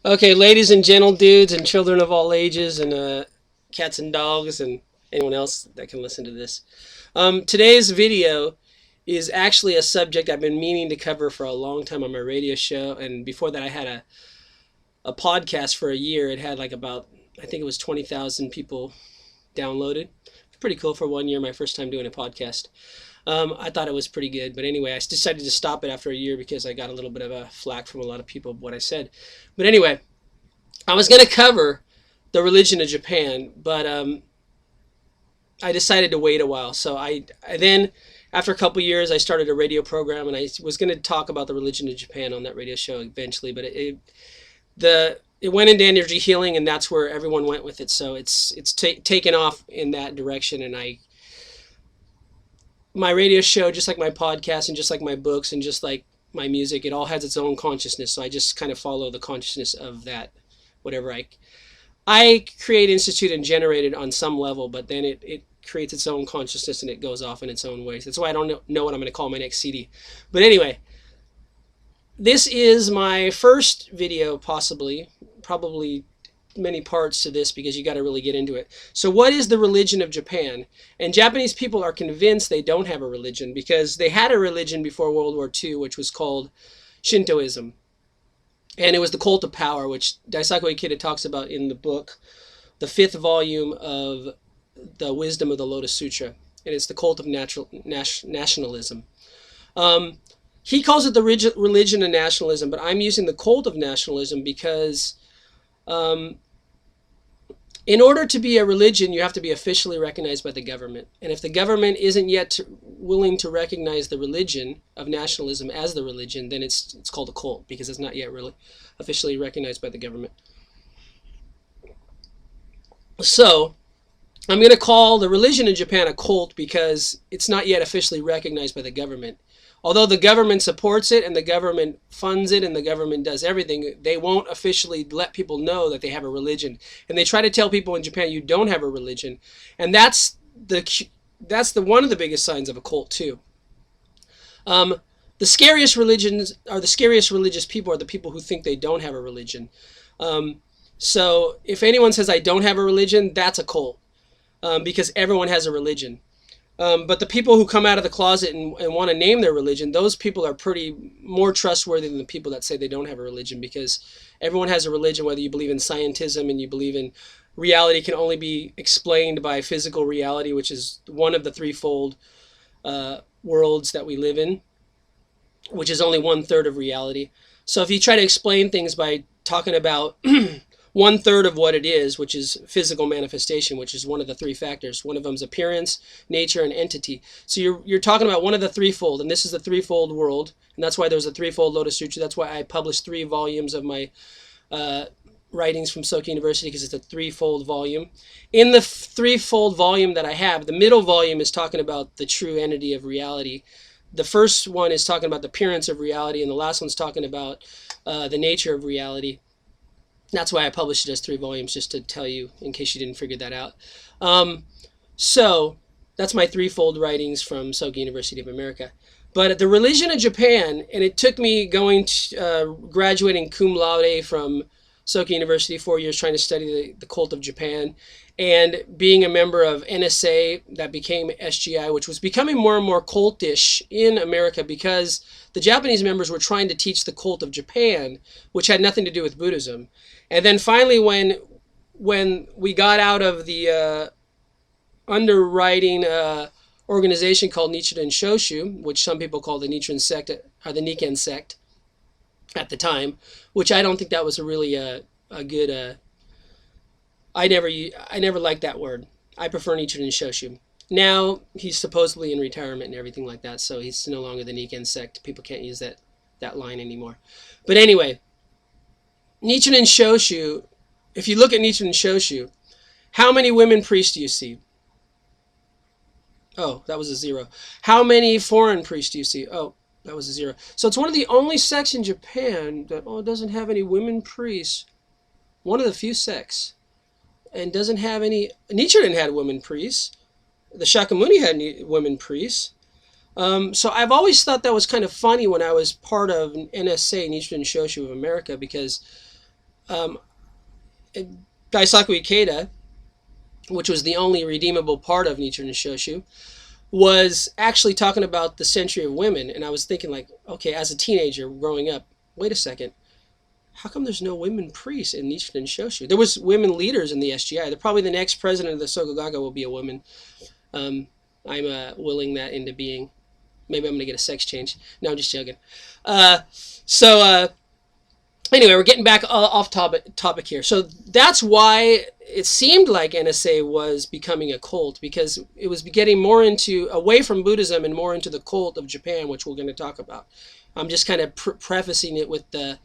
Okay, ladies and gentle dudes and children of all ages and cats and dogs and anyone else that can listen to this. Today's video is actually a subject I've been meaning to cover for a long time on my radio show. And before that, I had a podcast for a year. It had like about, I think it was 20,000 people downloaded. Pretty cool for 1 year, my first time doing a podcast. I thought it was pretty good, but anyway, I decided to stop it after a year because I got a little bit of a flack from a lot of people of what I said. But anyway, I was going to cover the religion of Japan, but I decided to wait a while. So I then, after a couple years, I started a radio program, and I was going to talk about the religion of Japan on that radio show eventually, but it went into energy healing, and that's where everyone went with it. So it's taken off in that direction, and my radio show, just like my podcast and just like my books and just like my music, it all has its own consciousness. So I just kind of follow the consciousness of that, whatever I create, institute, and generate it on some level, but then it creates its own consciousness and it goes off in its own ways. That's why I don't know what I'm going to call my next CD. But anyway, this is my first video, probably many parts to this because you got to really get into it. So what is the religion of Japan? And Japanese people are convinced they don't have a religion because they had a religion before World War II, which was called Shintoism. And it was the cult of power, which Daisaku Ikeda talks about in the book, the 5th volume of the Wisdom of the Lotus Sutra. And it's the cult of nationalism. He calls it the religion of nationalism, but I'm using the cult of nationalism because in order to be a religion, you have to be officially recognized by the government. And if the government isn't yet willing to recognize the religion of nationalism as the religion, then it's called a cult because it's not yet really officially recognized by the government. So I'm going to call the religion in Japan a cult because it's not yet officially recognized by the government. Although the government supports it and the government funds it and the government does everything, they won't officially let people know that they have a religion. And they try to tell people in Japan you don't have a religion. And that's one of the biggest signs of a cult too. The scariest religions are the scariest religious people are the people who think they don't have a religion. So if anyone says I don't have a religion, that's a cult because everyone has a religion. But the people who come out of the closet and want to name their religion, those people are pretty more trustworthy than the people that say they don't have a religion, because everyone has a religion, whether you believe in scientism and you believe in reality can only be explained by physical reality, which is one of the threefold worlds that we live in, which is only 1/3 of reality. So if you try to explain things by talking about 1/3 of what it is, which is physical manifestation, which is one of the three factors. One of them is appearance, nature, and entity. So you're talking about one of the threefold, and this is the threefold world, and that's why there's a threefold Lotus Sutra. That's why I published 3 volumes of my writings from Soka University, because it's a threefold volume. In the threefold volume that I have, the middle volume is talking about the true entity of reality. The first one is talking about the appearance of reality, and the last one's talking about the nature of reality. That's why I published it as 3 volumes, just to tell you in case you didn't figure that out. So that's my threefold writings from Soka University of America. But the religion of Japan, and it took me graduating cum laude from Soka University, 4 years trying to study the cult of Japan, and being a member of NSA that became SGI, which was becoming more and more cultish in America because the Japanese members were trying to teach the cult of Japan, which had nothing to do with Buddhism. And then finally, when we got out of the underwriting organization called Nichiren Shoshu, which some people call the Nichiren sect or the Nikken sect at the time, which I don't think that was a really a good. I never liked that word. I prefer Nichiren Shoshu. Now he's supposedly in retirement and everything like that, so he's no longer the Nikken sect. People can't use that line anymore. But anyway, Nichiren Shoshu, if you look at Nichiren Shoshu, how many women priests do you see? Oh, that was a 0. How many foreign priests do you see? Oh, that was a 0. So it's one of the only sects in Japan that doesn't have any women priests. One of the few sects. And doesn't have any. Nichiren had women priests. The Shakyamuni had women priests. So I've always thought that was kind of funny when I was part of NSA, Nichiren Shoshu of America, because um, Daisaku Ikeda, which was the only redeemable part of Nichiren Shoshu, was actually talking about the century of women. And I was thinking, like, okay, as a teenager growing up, wait a second, how come there's no women priests in Nichiren Shoshu? There was women leaders in the SGI. They're probably the next president of the Sokogaga will be a woman. I'm willing that into being. Maybe I'm going to get a sex change. No, I'm just joking. So anyway, we're getting back off topic here. So that's why it seemed like NSA was becoming a cult, because it was getting more into away from Buddhism and more into the cult of Japan, which we're going to talk about. I'm just kind of prefacing it with the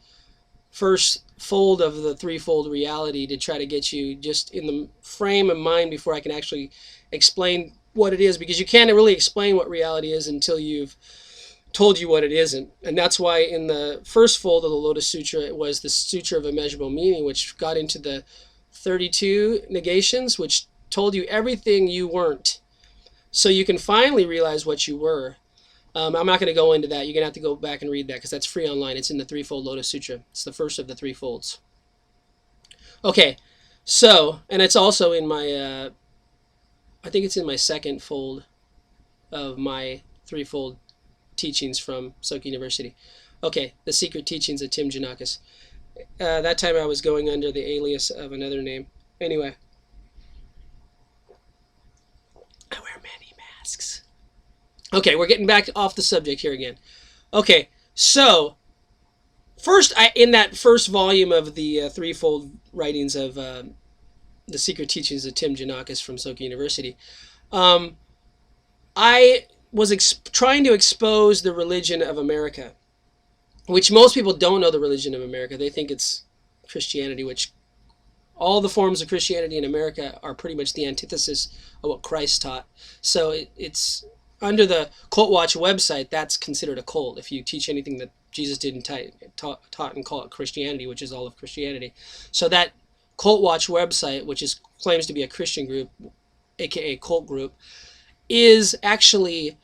first fold of the threefold reality to try to get you just in the frame of mind before I can actually explain what it is, because you can't really explain what reality is until you've told you what it isn't. And that's why in the first fold of the Lotus Sutra, it was the Sutra of Immeasurable Meaning, which got into the 32 negations, which told you everything you weren't, so you can finally realize what you were. I'm not going to go into that. You're going to have to go back and read that, because that's free online. It's in the Threefold Lotus Sutra. It's the first of the three folds. Okay, so, and it's also in my, I think it's in my second fold of my threefold teachings from Soka University. Okay, the secret teachings of Tim Giannakis. That time I was going under the alias of another name. Anyway, I wear many masks. Okay, we're getting back off the subject here again. Okay, so first, in that first volume of the threefold writings of the secret teachings of Tim Giannakis from Soka University, I was trying to expose the religion of America, which most people don't know the religion of America. They think it's Christianity, which all the forms of Christianity in America are pretty much the antithesis of what Christ taught. So it's under the Cult Watch website, that's considered a cult if you teach anything that Jesus didn't taught and call it Christianity, which is all of Christianity. So that Cult Watch website, which claims to be a Christian group, aka cult group, is actually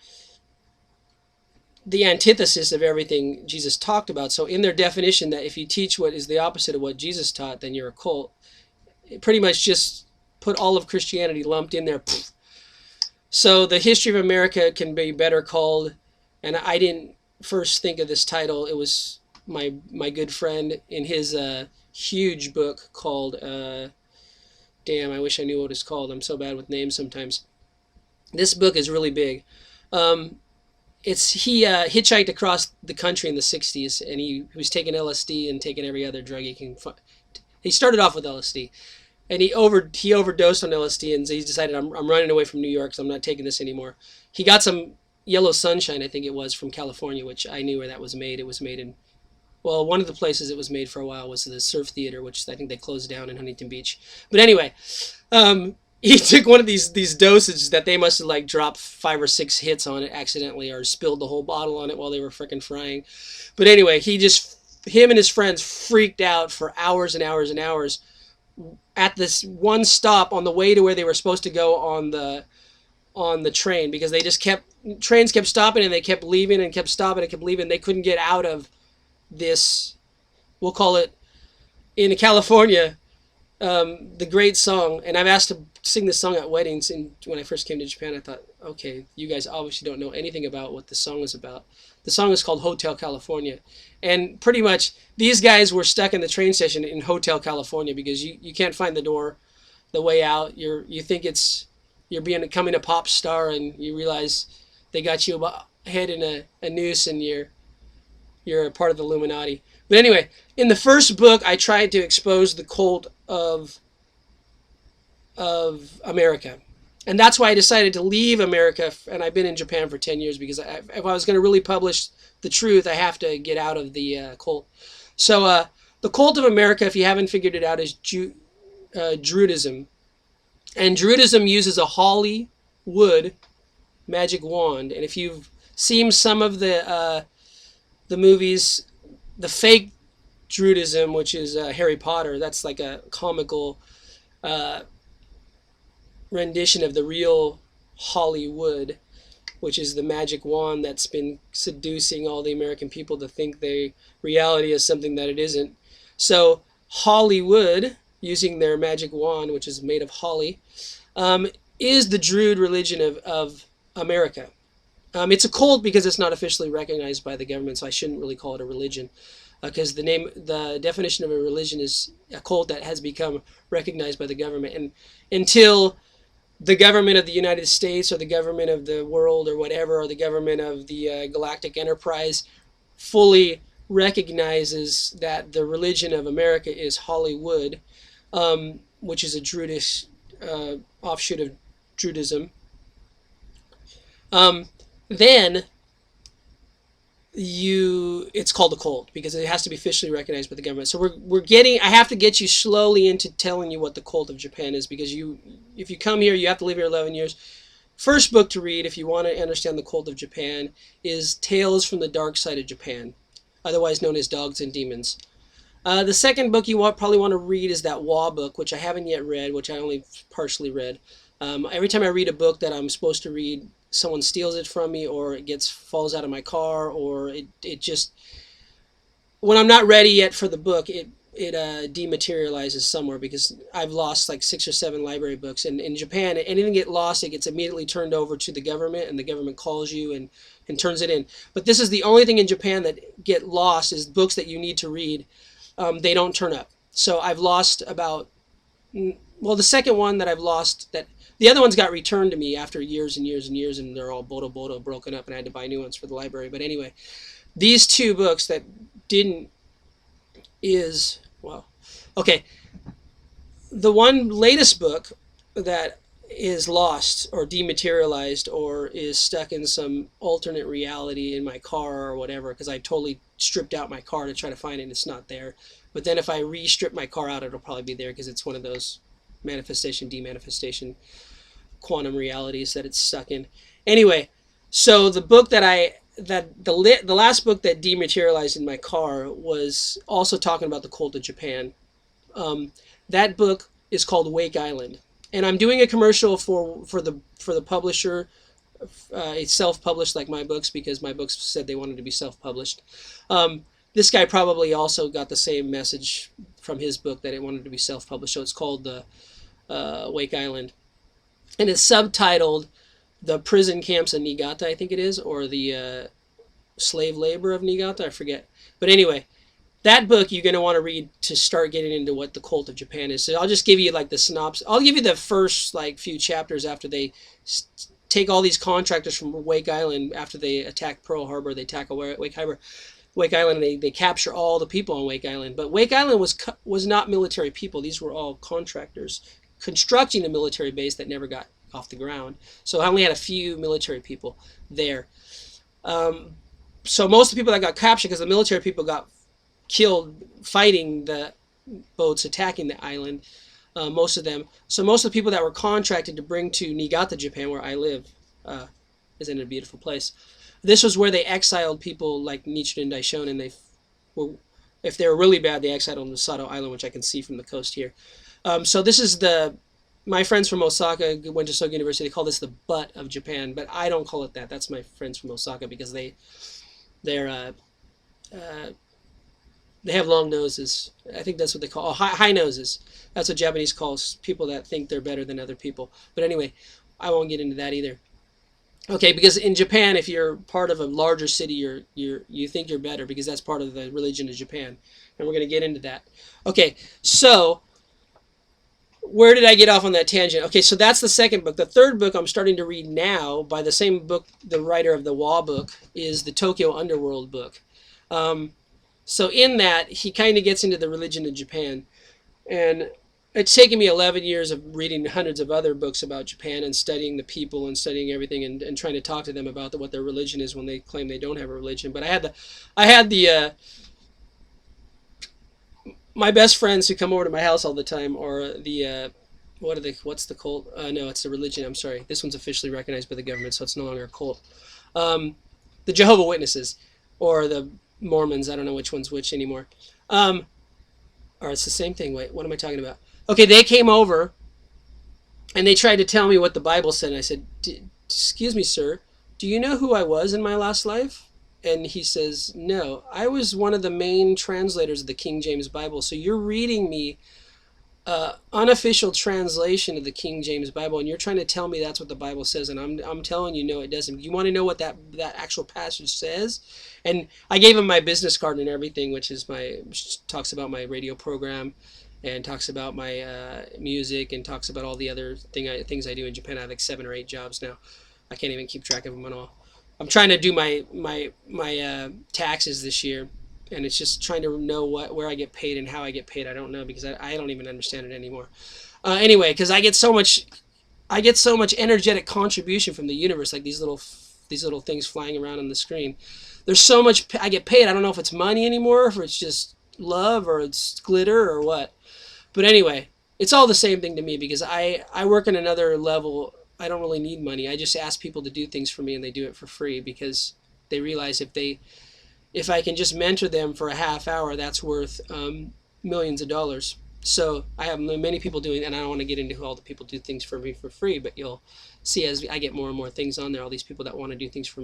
the antithesis of everything Jesus talked about. So in their definition, that if you teach what is the opposite of what Jesus taught, then you're a cult. It pretty much just put all of Christianity lumped in there. So the history of America can be better called, and I didn't first think of this title. It was my good friend in his huge book called, damn, I wish I knew what it's called. I'm so bad with names sometimes. This book is really big. He hitchhiked across the country in the 60s, and he was taking LSD and taking every other drug he can find. He started off with LSD, and he overdosed on LSD, and he decided, I'm running away from New York, so I'm not taking this anymore. He got some Yellow Sunshine, I think it was, from California, which I knew where that was made. It was made in, well, one of the places it was made for a while was the Surf Theater, which I think they closed down in Huntington Beach. But anyway, he took one of these dosages that they must have like dropped 5 or 6 hits on it accidentally, or spilled the whole bottle on it while they were freaking frying. But anyway, him and his friends freaked out for hours and hours and hours at this one stop on the way to where they were supposed to go on the train, because trains kept stopping, and they kept leaving and kept stopping and kept leaving. They couldn't get out of this, we'll call it, in California, the great song. And I've asked to sing this song at weddings, and when I first came to Japan, I thought, okay, you guys obviously don't know anything about what the song is about. The song is called Hotel California, and pretty much these guys were stuck in the train station in Hotel California, because you can't find the way out. You think you're becoming a pop star, and you realize they got you head in a noose, and you're a part of the Illuminati. But anyway, in the first book, I tried to expose the cult of America. And that's why I decided to leave America, and I've been in Japan for 10 years, because if I was going to really publish the truth, I have to get out of the cult. So the cult of America, if you haven't figured it out, is Druidism. And Druidism uses a holly wood magic wand. And if you've seen some of the movies, the fake Druidism, which is Harry Potter, that's like a comical rendition of the real Hollywood, which is the magic wand that's been seducing all the American people to think reality is something that it isn't. So Hollywood, using their magic wand, which is made of holly, um, is the Druid religion of America. It's a cult because it's not officially recognized by the government, so I shouldn't really call it a religion, because the definition of a religion is a cult that has become recognized by the government. And until the government of the United States or the government of the world or whatever, or the government of the galactic enterprise fully recognizes that the religion of America is Hollywood, which is a Druidish offshoot of Druidism, then it's called a cult because it has to be officially recognized by the government. So I have to get you slowly into telling you what the cult of Japan is, because if you come here, you have to live here 11 years. First book to read if you want to understand the cult of Japan is Tales from the Dark Side of Japan, otherwise known as Dogs and Demons. The second book you probably want to read is that Wa book, which I haven't yet read, which I only partially read. Every time I read a book that I'm supposed to read, someone steals it from me, or it falls out of my car, or it just, when I'm not ready yet for the book, it dematerializes somewhere, because I've lost like 6 or 7 library books. And in Japan, anything get lost, it gets immediately turned over to the government, and the government calls you and turns it in. But this is the only thing in Japan that get lost, is books that you need to read. They don't turn up. So I've lost about, well, the second one that I've lost, that the other ones got returned to me after years and years and years, and they're all bodo broken up, and I had to buy new ones for the library. But anyway, these 2 books that didn't is, well, okay. The one latest book that is lost or dematerialized or is stuck in some alternate reality in my car or whatever, because I totally stripped out my car to try to find it and it's not there. But then if I re-strip my car out, it'll probably be there, because it's one of those manifestation, demanifestation, quantum realities that it's stuck in. Anyway, so the book the last book that dematerialized in my car was also talking about the cult of Japan. That book is called Wake Island, and I'm doing a commercial for the publisher. It's self-published like my books, because my books said they wanted to be self-published. This guy probably also got the same message from his book, that it wanted to be self-published. So it's called the Wake Island, and it's subtitled The Prison Camps of Niigata, I think it is, or the Slave Labor of Niigata, I forget. But anyway, that book you're going to want to read to start getting into what the cult of Japan is. So I'll just give you like the synopsis. I'll give you the first like few chapters after they take all these contractors from Wake Island after they attack Pearl Harbor. They attack Wake Island, and they capture all the people on Wake Island. But Wake Island was not military people. These were all contractors constructing a military base that never got off the ground. So I only had a few military people there. So most of the people that got captured, because the military people got killed fighting the boats attacking the island, most of them. So most of the people that were contracted to bring to Niigata, Japan, where I live, is in a beautiful place. This was where they exiled people like Nichiren and Daishonin. If they were really bad, they exiled them to Sato Island, which I can see from the coast here. So this is my friends from Osaka went to Soka University. They call this the butt of Japan, but I don't call it that. That's my friends from Osaka, because they have long noses. I think that's what they call high noses. That's what Japanese calls people that think they're better than other people. But anyway, I won't get into that either. Okay, because in Japan, if you're part of a larger city, you think you're better, because that's part of the religion of Japan, and we're going to get into that. Okay, so where did I get off on that tangent? Okay, so that's the second book. The third book I'm starting to read now by the same book, the writer of the Wa book, is the Tokyo Underworld book. So in that, he kind of gets into the religion of Japan, and it's taken me 11 years of reading hundreds of other books about Japan and studying the people and studying everything and trying to talk to them about what their religion is when they claim they don't have a religion. But I had my best friends who come over to my house all the time, or what's the cult? No, it's the religion. I'm sorry. This one's officially recognized by the government, so it's no longer a cult. The Jehovah's Witnesses, or the Mormons. I don't know which one's which anymore. Or it's the same thing. Wait, what am I talking about? Okay, they came over and they tried to tell me what the Bible said. And I said, excuse me, sir, do you know who I was in my last life? And he says, no, I was one of the main translators of the King James Bible. So you're reading me unofficial translation of the King James Bible, and you're trying to tell me that's what the Bible says, and I'm telling you, no, it doesn't. You want to know what that actual passage says? And I gave him my business card and everything, which talks about my radio program, and talks about my music, and talks about all the other things I do in Japan. I have like 7 or 8 jobs now. I can't even keep track of them at all. I'm trying to do my taxes this year, and it's just trying to know where I get paid and how I get paid. I don't know, because I don't even understand it anymore. Anyway, because I get so much energetic contribution from the universe, like these little things flying around on the screen. There's so much I get paid. I don't know if it's money anymore, or it's just love, or it's glitter, or what. But anyway, it's all the same thing to me, because I work on another level. I don't really need money. I just ask people to do things for me, and they do it for free, because they realize if I can just mentor them for a half hour, that's worth millions of dollars. So I have many people doing, and I don't want to get into who all the people do things for me for free, but you'll see as I get more and more things on there, all these people that want to do things for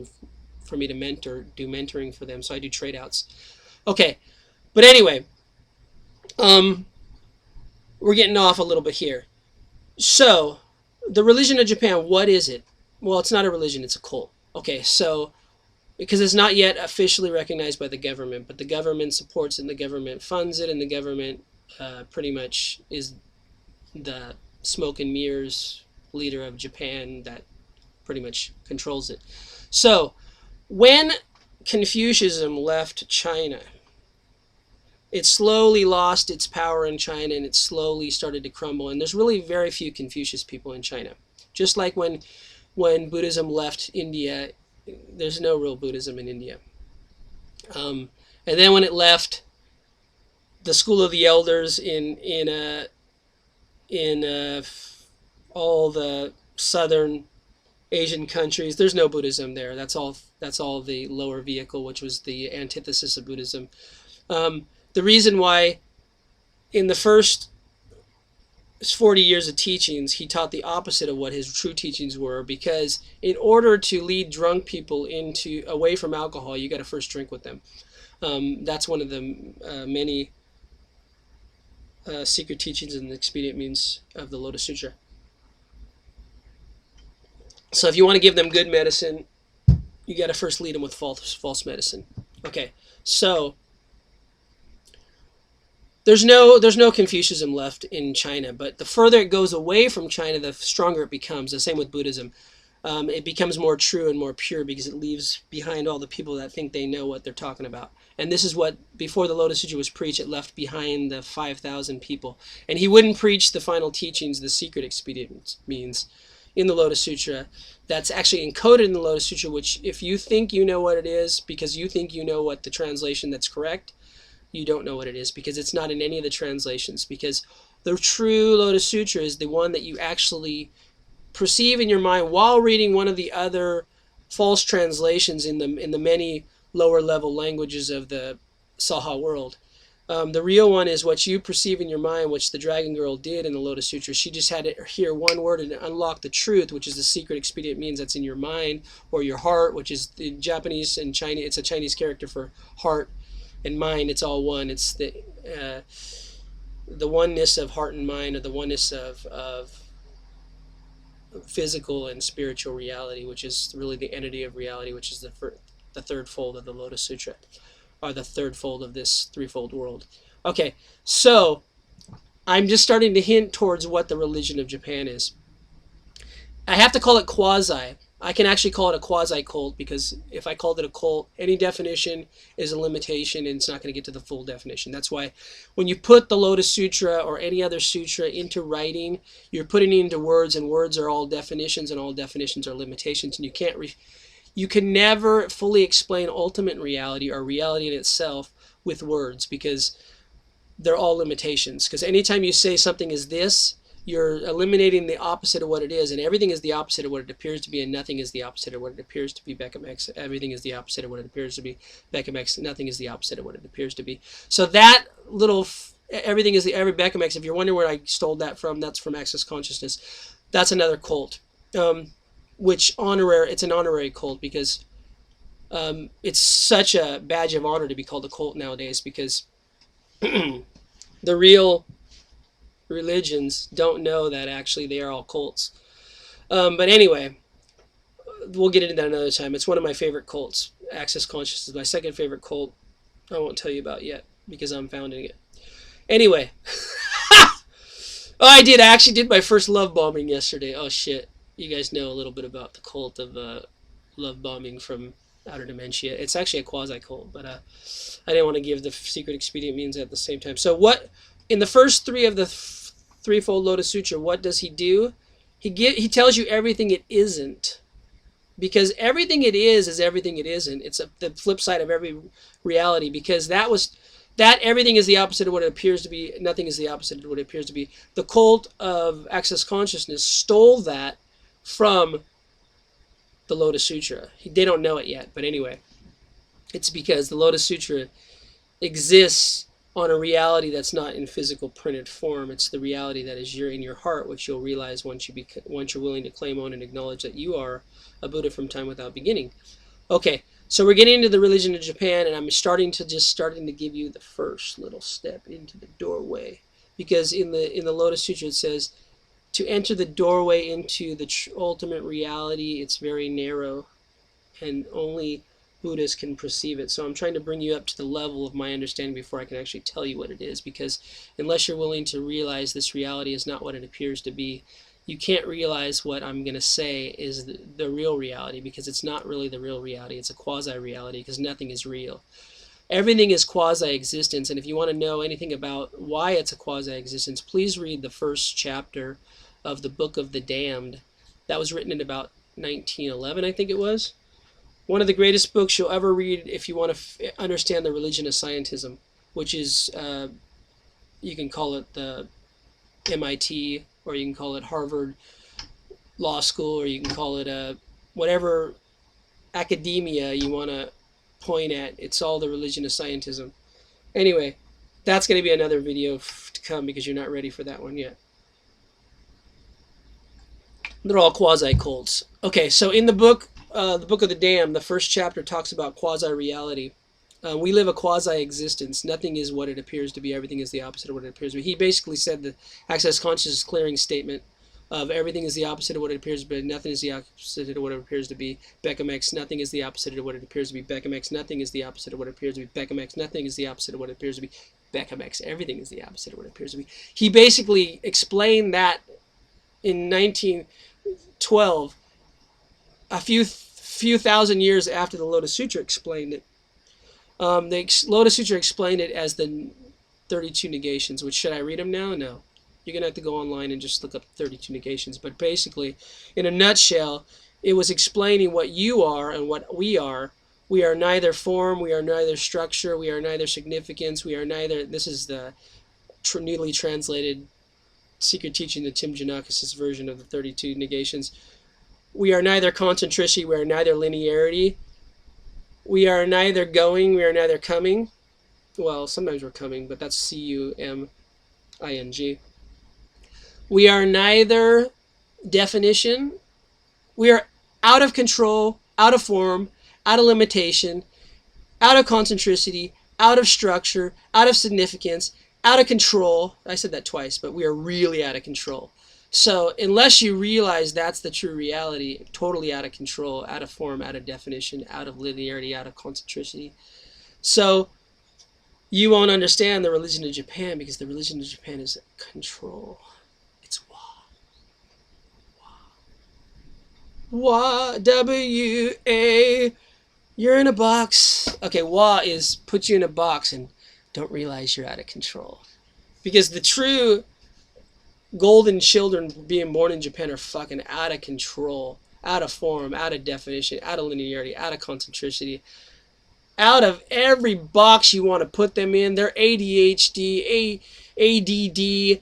me to do mentoring for them. So I do trade outs. Okay, but anyway, we're getting off a little bit here. So the religion of Japan, what is it? Well, it's not a religion, it's a cult. Okay, so because it's not yet officially recognized by the government, but the government supports it, and the government funds it, and the government pretty much is the smoke and mirrors leader of Japan that pretty much controls it. So when Confucianism left China, it slowly lost its power in China, and it slowly started to crumble. And there's really very few Confucius people in China. Just like when Buddhism left India, there's no real Buddhism in India. And then when it left the school of the elders in all the southern Asian countries, there's no Buddhism there. That's all the lower vehicle, which was the antithesis of Buddhism. The reason why in the first 40 years of teachings, he taught the opposite of what his true teachings were, because in order to lead drunk people away from alcohol, you got to first drink with them. That's one of the many secret teachings and expedient means of the Lotus Sutra. So if you want to give them good medicine, you got to first lead them with false medicine. Okay, so there's no Confucianism left in China, but the further it goes away from China, the stronger it becomes. The same with Buddhism. It becomes more true and more pure, because it leaves behind all the people that think they know what they're talking about. And this is what, before the Lotus Sutra was preached, it left behind the 5,000 people. And he wouldn't preach the final teachings, the secret expedient means, in the Lotus Sutra. That's actually encoded in the Lotus Sutra, which if you think you know what it is, because you think you know what the translation that's correct, you don't know what it is, because it's not in any of the translations. Because the true Lotus Sutra is the one that you actually perceive in your mind while reading one of the other false translations in the many lower level languages of the Saha world. The real one is what you perceive in your mind, which the Dragon Girl did in the Lotus Sutra. She just had to hear one word and unlock the truth, which is the secret expedient means that's in your mind or your heart, which is the Japanese and Chinese. It's a Chinese character for heart and mind. It's all one. It's the oneness of heart and mind, or the oneness of physical and spiritual reality, which is really the entity of reality, which is the third fold of the Lotus Sutra, or the third fold of this threefold world. Okay, so I'm just starting to hint towards what the religion of Japan is. I have to call it quasi. I can actually call it a quasi-cult, because if I called it a cult, any definition is a limitation, and it's not going to get to the full definition. That's why when you put the Lotus Sutra or any other sutra into writing, you're putting it into words, and words are all definitions, and all definitions are limitations, and you can never fully explain ultimate reality or reality in itself with words, because they're all limitations. Because anytime you say something is this, you're eliminating the opposite of what it is, and everything is the opposite of what it appears to be, and nothing is the opposite of what it appears to be. Beckham X, everything is the opposite of what it appears to be. Beckham X, nothing is the opposite of what it appears to be. So that little, everything is every Beckham X, if you're wondering where I stole that from, that's from Access Consciousness. That's another cult, which it's an honorary cult, because It's such a badge of honor to be called a cult nowadays, because the real religions don't know that actually they are all cults. But anyway, we'll get into that another time. It's one of my favorite cults. Access Consciousness, my second favorite cult. I won't tell you about yet because I'm founding it. Anyway. Oh, I actually did my first love bombing yesterday. Oh shit. You guys know a little bit about the cult of love bombing from outer dementia. It's actually a quasi cult, but I didn't want to give the secret expedient means at the same time. So what in the first three of the threefold Lotus Sutra, what does he do? He tells you everything it isn't. Because everything it is everything it isn't. It's the flip side of every reality, because that everything is the opposite of what it appears to be. Nothing is the opposite of what it appears to be. The cult of Access Consciousness stole that from the Lotus Sutra. They don't know it yet, but anyway, it's because the Lotus Sutra exists on a reality that's not in physical printed form. It's the reality that is in your heart, which you'll realize once you're willing to claim, own, and acknowledge that you are a Buddha from time without beginning. Okay, so we're getting into the religion of Japan, and I'm starting to give you the first little step into the doorway, because in the Lotus Sutra it says to enter the doorway into the ultimate reality. It's very narrow, and only Buddhists can perceive it. So I'm trying to bring you up to the level of my understanding before I can actually tell you what it is, because unless you're willing to realize this reality is not what it appears to be, you can't realize what I'm going to say is the real reality, because it's not really the real reality. It's a quasi-reality, because nothing is real. Everything is quasi-existence, and if you want to know anything about why it's a quasi-existence, please read the first chapter of the Book of the Damned. That was written in about 1911, I think it was. One of the greatest books you'll ever read if you want to understand the religion of scientism, which is, you can call it the MIT, or you can call it Harvard Law School, or you can call it whatever academia you want to point at. It's all the religion of scientism. Anyway, that's going to be another video to come, because you're not ready for that one yet. They're all quasi-cults. Okay, so in the Book of the Damned, the first chapter talks about quasi-reality. We live a quasi-existence. Nothing is what it appears to be. Everything is the opposite of what it appears to be. He basically said the Access Consciousness clearing statement of everything is the opposite of what it appears to be. Nothing is the opposite of what it appears to be. Beckham X, nothing is the opposite of what it appears to be. Beckham X, nothing is the opposite of what it appears to be. Beckham X, nothing is the opposite of what it appears to be. Beckham X, everything is the opposite of what it appears to be. He basically explained that in 1912, a few thousand years after the Lotus Sutra explained it. The Lotus Sutra explained it as the 32 negations, which, should I read them now? No. You're going to have to go online and just look up 32 negations. But basically, in a nutshell, it was explaining what you are and what we are. We are neither form, we are neither structure, we are neither significance, we are neither, this is the newly translated Secret Teaching of Tim Janakis' version of the 32 negations. We are neither concentricity, we are neither linearity. We are neither going, we are neither coming. Well, sometimes we're coming, but that's C-U-M-I-N-G. We are neither definition. We are out of control, out of form, out of limitation, out of concentricity, out of structure, out of significance, out of control. I said that twice, but we are really out of control. So unless you realize that's the true reality, totally out of control, out of form, out of definition, out of linearity, out of concentricity. So you won't understand the religion of Japan, because the religion of Japan is control. It's Wa. Wa. W-A. You're in a box. Okay, Wa is put you in a box and don't realize you're out of control. Because the true golden children being born in Japan are fucking out of control, out of form, out of definition, out of linearity, out of concentricity, out of every box you want to put them in. They're ADHD, ADD,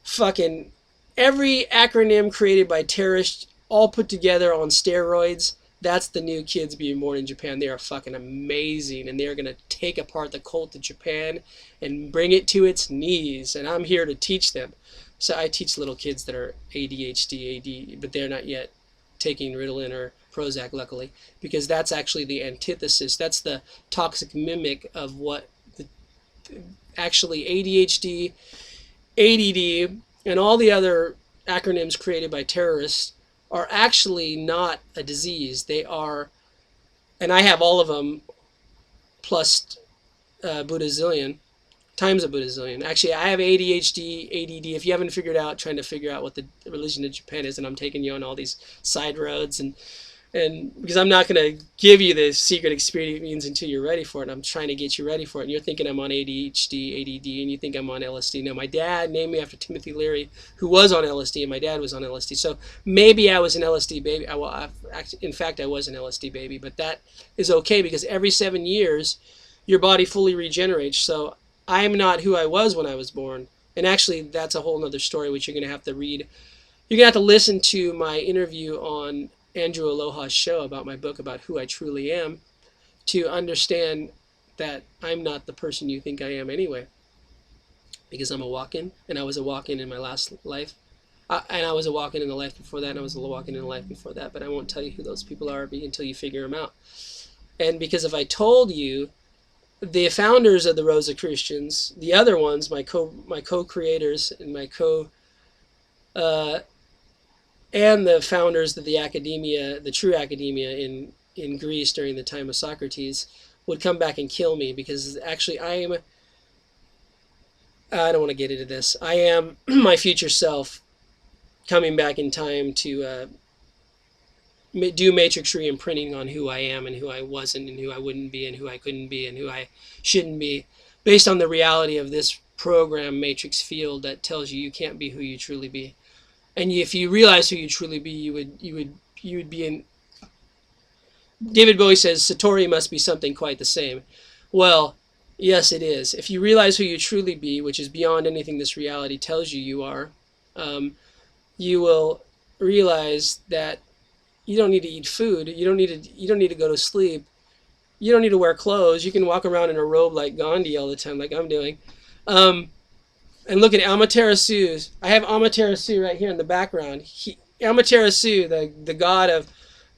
fucking every acronym created by terrorists, all put together on steroids. That's the new kids being born in Japan. They are fucking amazing, and they're going to take apart the cult of Japan and bring it to its knees, and I'm here to teach them. So I teach little kids that are ADHD, AD, but they're not yet taking Ritalin or Prozac, luckily, because that's actually the antithesis. That's the toxic mimic of what actually ADHD, ADD, and all the other acronyms created by terrorists are actually not a disease. They are, and I have all of them plus Buddhazillion, times a Buddhazillion. Actually, I have ADHD, ADD. If you haven't figured out, trying to figure out what the religion of Japan is, and I'm taking you on all these side roads, and because I'm not going to give you the secret experience until you're ready for it. I'm trying to get you ready for it. And you're thinking I'm on ADHD, ADD, and you think I'm on LSD. No, my dad named me after Timothy Leary, who was on LSD, and my dad was on LSD. So maybe I was an LSD baby. In fact, I was an LSD baby, but that is okay because every 7 years, your body fully regenerates. So I'm not who I was when I was born. And actually, that's a whole other story, which you're going to have to read. You're going to have to listen to my interview on Andrew Aloha's show about my book, about who I truly am, to understand that I'm not the person you think I am anyway. Because I'm a walk-in, and I was a walk-in in my last life. And I was a walk-in in the life before that, and I was a walk-in in the life before that, but I won't tell you who those people are until you figure them out. And because if I told you, the founders of the Rosicrucians, the other ones, my co-creators and my and the founders of the academia, the true academia in Greece during the time of Socrates, would come back and kill me because actually I don't want to get into this. I am my future self coming back in time to do matrix re-imprinting on who I am and who I wasn't and who I wouldn't be and who I couldn't be and who I shouldn't be, based on the reality of this program matrix field that tells you can't be who you truly be. And if you realize who you truly be, you would be in. David Bowie says Satori must be something quite the same. Well, yes, it is. If you realize who you truly be, which is beyond anything this reality tells you you are, you will realize that you don't need to eat food. You don't need to go to sleep. You don't need to wear clothes. You can walk around in a robe like Gandhi all the time, like I'm doing. And look at Amaterasu. I have Amaterasu right here in the background. Amaterasu, the god of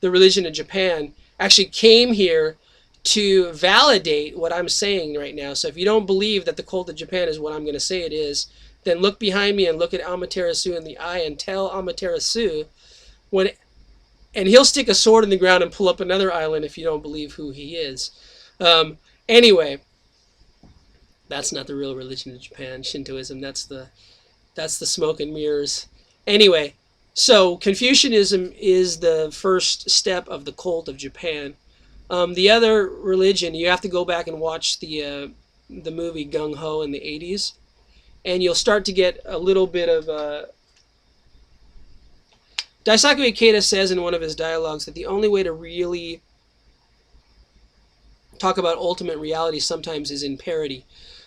the religion of Japan, actually came here to validate what I'm saying right now. So if you don't believe that the cult of Japan is what I'm going to say it is, then look behind me and look at Amaterasu in the eye and tell Amaterasu and he'll stick a sword in the ground and pull up another island if you don't believe who he is. Anyway. That's not the real religion of Japan. Shintoism, that's the smoke and mirrors. Anyway, so Confucianism is the first step of the cult of Japan. The other religion, you have to go back and watch the movie GungHo in the 80s, and you'll start to get a little bit of... Daisaku Ikeda says in one of his dialogues that the only way to really talk about ultimate reality sometimes is in parody.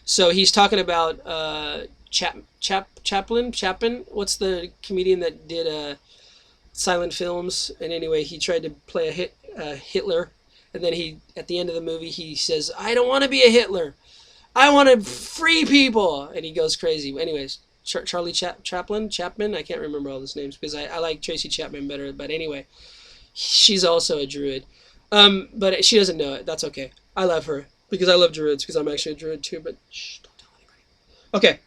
So he's talking about Chaplin. What's the comedian that did silent films? And anyway, he tried to play a Hitler, and then at the end of the movie, he says, "I don't want to be a Hitler. I want to free people," and he goes crazy. Anyways, Charlie Chapman. I can't remember all those names because I like Tracy Chapman better. But anyway, she's also a druid, but she doesn't know it. That's okay. I love her. Because I love druids, because I'm actually a druid too, but shh, don't tell anybody. Okay.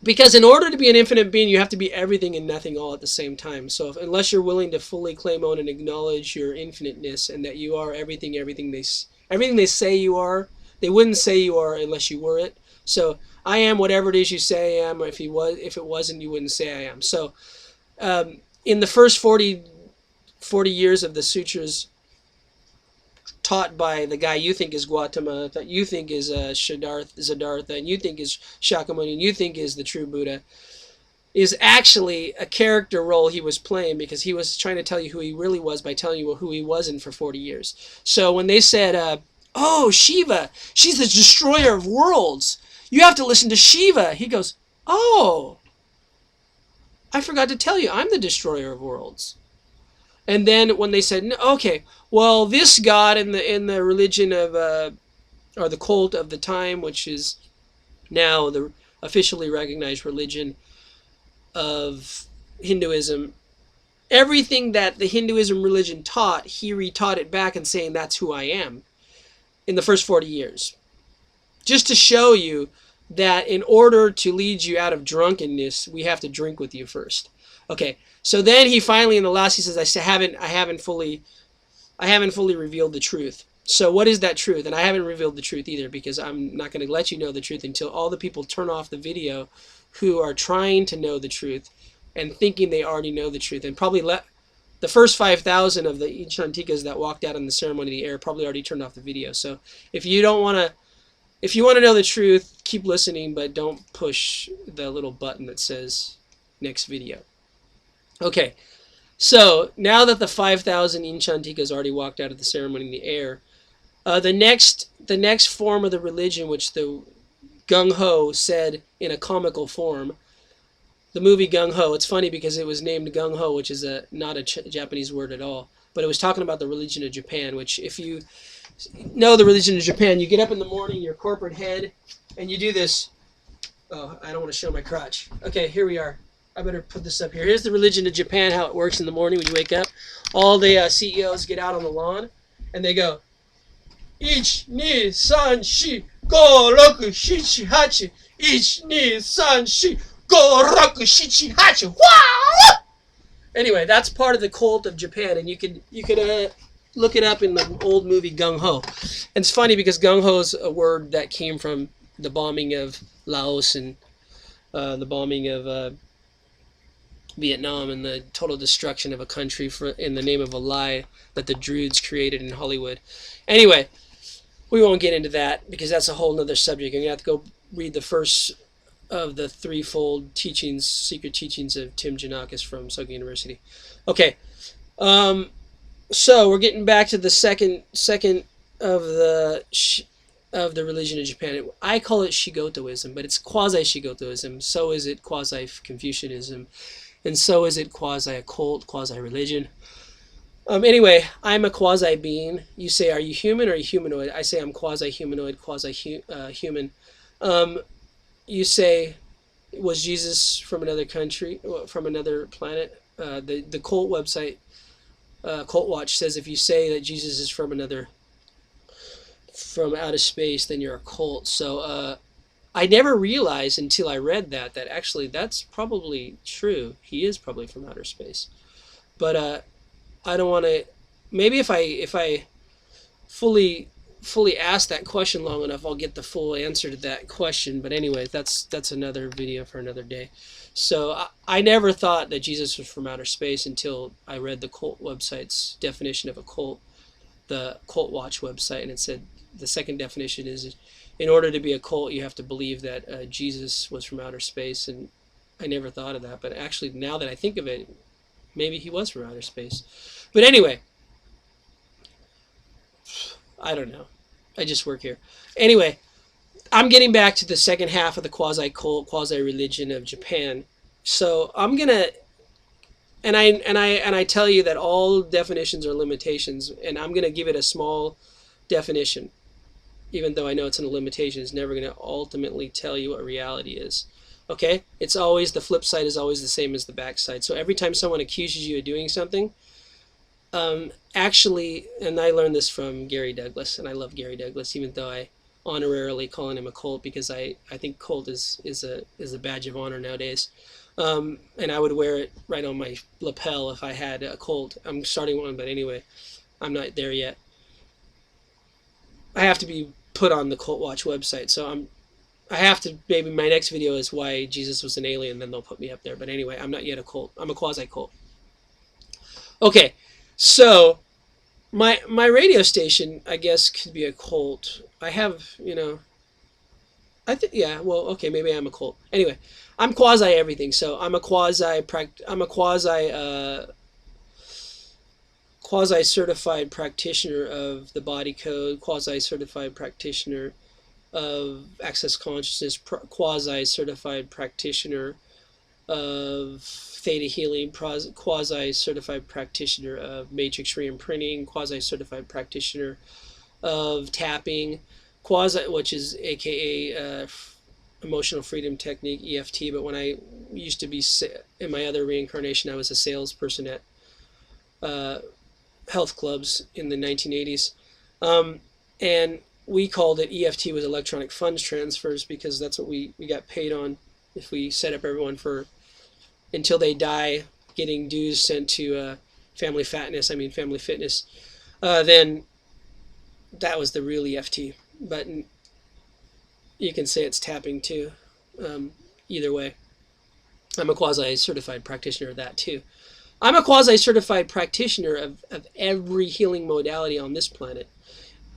Because in order to be an infinite being, you have to be everything and nothing all at the same time. So unless you're willing to fully claim, own, and acknowledge your infiniteness and that you are everything they say you are, they wouldn't say you are unless you were it. So I am whatever it is you say I am, or if it wasn't, you wouldn't say I am. So in the first 40 years of the sutras, taught by the guy you think is Gautama, that you think is Siddhartha, and you think is Shakyamuni, and you think is the true Buddha, is actually a character role he was playing because he was trying to tell you who he really was by telling you who he wasn't for 40 years. So when they said, oh, Shiva, she's the destroyer of worlds. You have to listen to Shiva. He goes, oh, I forgot to tell you, I'm the destroyer of worlds. And then when they said, no, okay, well, this god in the religion of, or the cult of the time, which is now the officially recognized religion of Hinduism, everything that the Hinduism religion taught, he retaught it back and saying that's who I am in the first 40 years. Just to show you that in order to lead you out of drunkenness, we have to drink with you first. Okay, so then he finally in the last he says, I haven't fully revealed the truth. So what is that truth? And I haven't revealed the truth either, because I'm not going to let you know the truth until all the people turn off the video who are trying to know the truth and thinking they already know the truth. And probably the first 5,000 of the Inchantikas that walked out in the ceremony of the air probably already turned off the video. So if you want to know the truth, keep listening, but don't push the little button that says next video. Okay, so now that the 5,000 Inchantikas already walked out of the ceremony in the air, the next form of the religion, which the GungHo said in a comical form, the movie GungHo, it's funny because it was named GungHo, which is not a Japanese word at all, but it was talking about the religion of Japan, which if you know the religion of Japan, you get up in the morning, your corporate head, and you do this. Oh, I don't want to show my crotch. Okay, here we are. I better put this up here. Here's the religion of Japan, how it works in the morning when you wake up. All the CEOs get out on the lawn, and they go, Ich, ni, san, shi, go, roku, shichi, hachi. Ich, ni, san, shi, go, roku, shichi, hachi. Wow! Anyway, that's part of the cult of Japan, and you could look it up in the old movie GungHo. And it's funny because GungHo is a word that came from the bombing of Laos and the bombing of Vietnam and the total destruction of a country in the name of a lie that the Druids created in Hollywood. Anyway, we won't get into that because that's a whole nother subject. You're going to have to go read the first of the threefold teachings, secret teachings of Tim Janakis from Soka University. Okay, so we're getting back to the second of the religion of Japan. I call it Shigotoism, but it's quasi-Shigotoism. So is it quasi-Confucianism, and so is it quasi-occult, quasi-religion. Anyway, I'm a quasi-being. You say, are you human or are you humanoid? I say I'm quasi-humanoid, quasi-human. You say, was Jesus from another country, from another planet? The cult website, Cult Watch, says if you say that Jesus is from outer space, then you're a cult. So I never realized until I read that actually that's probably true. He is probably from outer space. But I don't want to. Maybe if I fully ask that question long enough, I'll get the full answer to that question. But anyway, that's another video for another day. So I never thought that Jesus was from outer space until I read the cult website's definition of a cult, the Cult Watch website, and it said the second definition is in order to be a cult, you have to believe that Jesus was from outer space. And I never thought of that, but actually now that I think of it, maybe he was from outer space. But anyway, I don't know. I just work here. Anyway, I'm getting back to the second half of the quasi-cult, quasi-religion of Japan. So I'm gonna, and I tell you that all definitions are limitations, and I'm gonna give it a small definition, even though I know it's in a limitation. It's never gonna ultimately tell you what reality is. Okay? It's always, the flip side is always the same as the back side. So every time someone accuses you of doing something, actually, and I learned this from Gary Douglas, and I love Gary Douglas, even though I honorarily calling him a cult, because I think cult is a badge of honor nowadays. And I would wear it right on my lapel if I had a cult. I'm starting one, but anyway, I'm not there yet. I have to be put on the Cult Watch website, so I have to, maybe my next video is why Jesus was an alien, then they'll put me up there. But anyway, I'm not yet a cult. I'm a quasi-cult. Okay, so my radio station, I guess, could be a cult. I have, I think, yeah, well, okay, maybe I'm a cult. Anyway, I'm quasi everything. So I'm a quasi certified practitioner of the body code, quasi certified practitioner of access consciousness, quasi certified practitioner of theta healing, quasi certified practitioner of matrix reimprinting, quasi certified practitioner of tapping, which is aka emotional freedom technique, EFT. But when I used to be in my other reincarnation, I was a salesperson at uh, health clubs in the 1980s. And we called it EFT, was electronic funds transfers, because that's what we got paid on if we set up everyone for until they die getting dues sent to family fitness. Then that was the real EFT. But you can say it's tapping too. Either way. I'm a quasi-certified practitioner of that too. I'm a quasi-certified practitioner of every healing modality on this planet,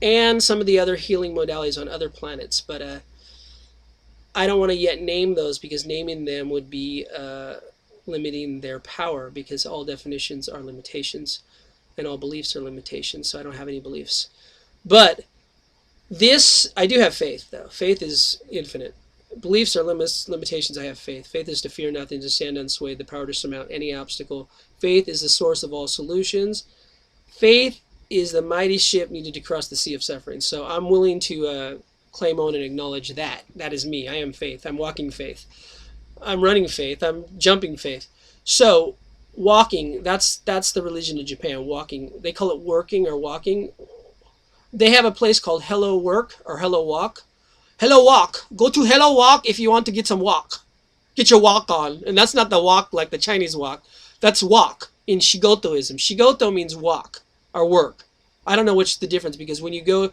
and some of the other healing modalities on other planets, but I don't want to yet name those, because naming them would be limiting their power, because all definitions are limitations and all beliefs are limitations, so I don't have any beliefs. But this, I do have faith, though. Faith is infinite. Beliefs are limitations. I have faith. Faith is to fear nothing, to stand unswayed, the power to surmount any obstacle. Faith is the source of all solutions. Faith is the mighty ship needed to cross the sea of suffering. So I'm willing to claim, own, and acknowledge that. That is me. I am faith. I'm walking faith. I'm running faith. I'm jumping faith. So walking, that's the religion of Japan. Walking. They call it working or walking. They have a place called Hello Work or Hello Walk. Hello Walk. Go to Hello Walk if you want to get some walk. Get your walk on. And that's not the walk like the Chinese walk. That's walk in Shigotoism. Shigoto means walk or work. I don't know which is the difference, because when you go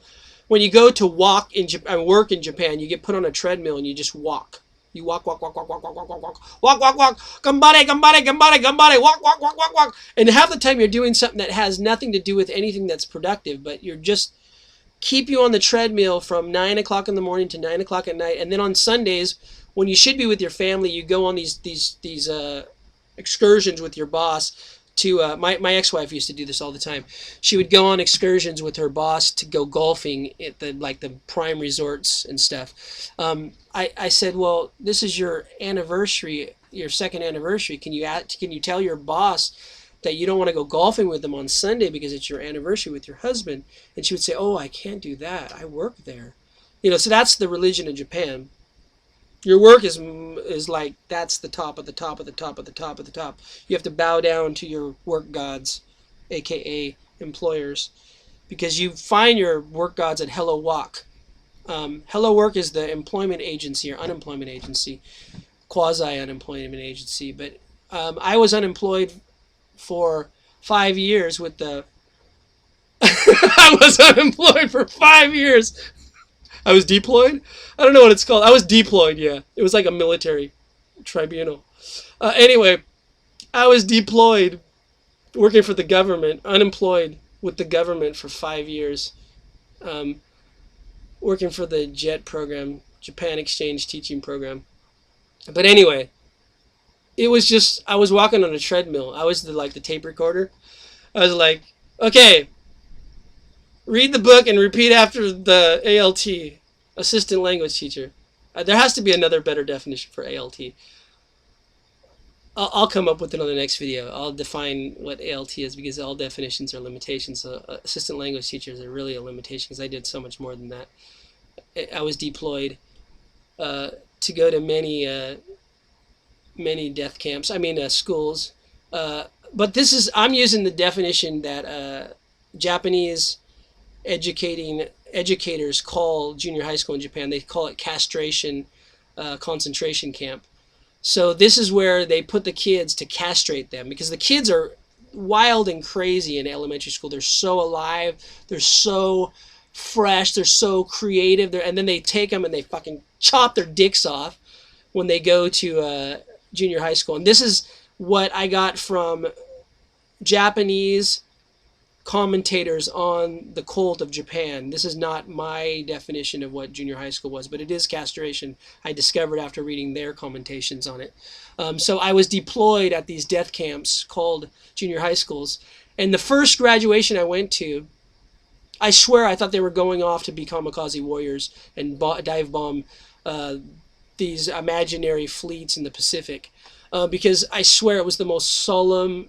to walk in Japan, work in Japan, you get put on a treadmill and you just walk. You walk, walk, walk, walk, walk, walk, walk, walk, walk, walk, walk, walk, gambare, gambare, gambare, gambare, walk, walk, walk, walk, walk. And half the time you're doing something that has nothing to do with anything that's productive, but you're just keep you on the treadmill from 9 o'clock in the morning to 9 o'clock at night. And then on Sundays, when you should be with your family, you go on these excursions with your boss to my ex-wife used to do this all the time. She would go on excursions with her boss to go golfing at the prime resorts and stuff. I said, well, this is your anniversary, your second anniversary. Can you tell your boss that you don't want to go golfing with them on Sunday because it's your anniversary with your husband? And she would say, oh, I can't do that. I work there. So that's the religion of Japan. Your work is like, that's the top of the top of the top of the top of the top. You have to bow down to your work gods, aka employers, because you find your work gods at Hello Walk. Hello Work is the employment agency or unemployment agency, quasi-unemployment agency. But I was unemployed for 5 years with the... I was unemployed for 5 years. I was deployed? I don't know what it's called. I was deployed, yeah. It was like a military tribunal. Anyway, I was deployed working for the government, unemployed with the government for 5 years, working for the JET program, Japan Exchange Teaching Program. But anyway, it was just, I was walking on a treadmill. I was the tape recorder. I was like, okay, read the book and repeat after the ALT, assistant language teacher. There has to be another better definition for ALT. I'll come up with it on the next video. I'll define what ALT is, because all definitions are limitations. So assistant language teachers are really a limitation, because I did so much more than that. I was deployed to go to many death camps. Schools. But this is, I'm using the definition that Japanese educators call junior high school in Japan. They call it castration concentration camp. So this is where they put the kids to castrate them, because the kids are wild and crazy in elementary school. They're so alive, they're so fresh, they're so creative, and then they take them and they fucking chop their dicks off when they go to junior high school. And this is what I got from Japanese commentators on the cult of Japan. This is not my definition of what junior high school was, but it is castration. I discovered after reading their commentations on it. So I was deployed at these death camps called junior high schools. And the first graduation I went to, I swear I thought they were going off to be kamikaze warriors and dive bomb these imaginary fleets in the Pacific. Because I swear it was the most solemn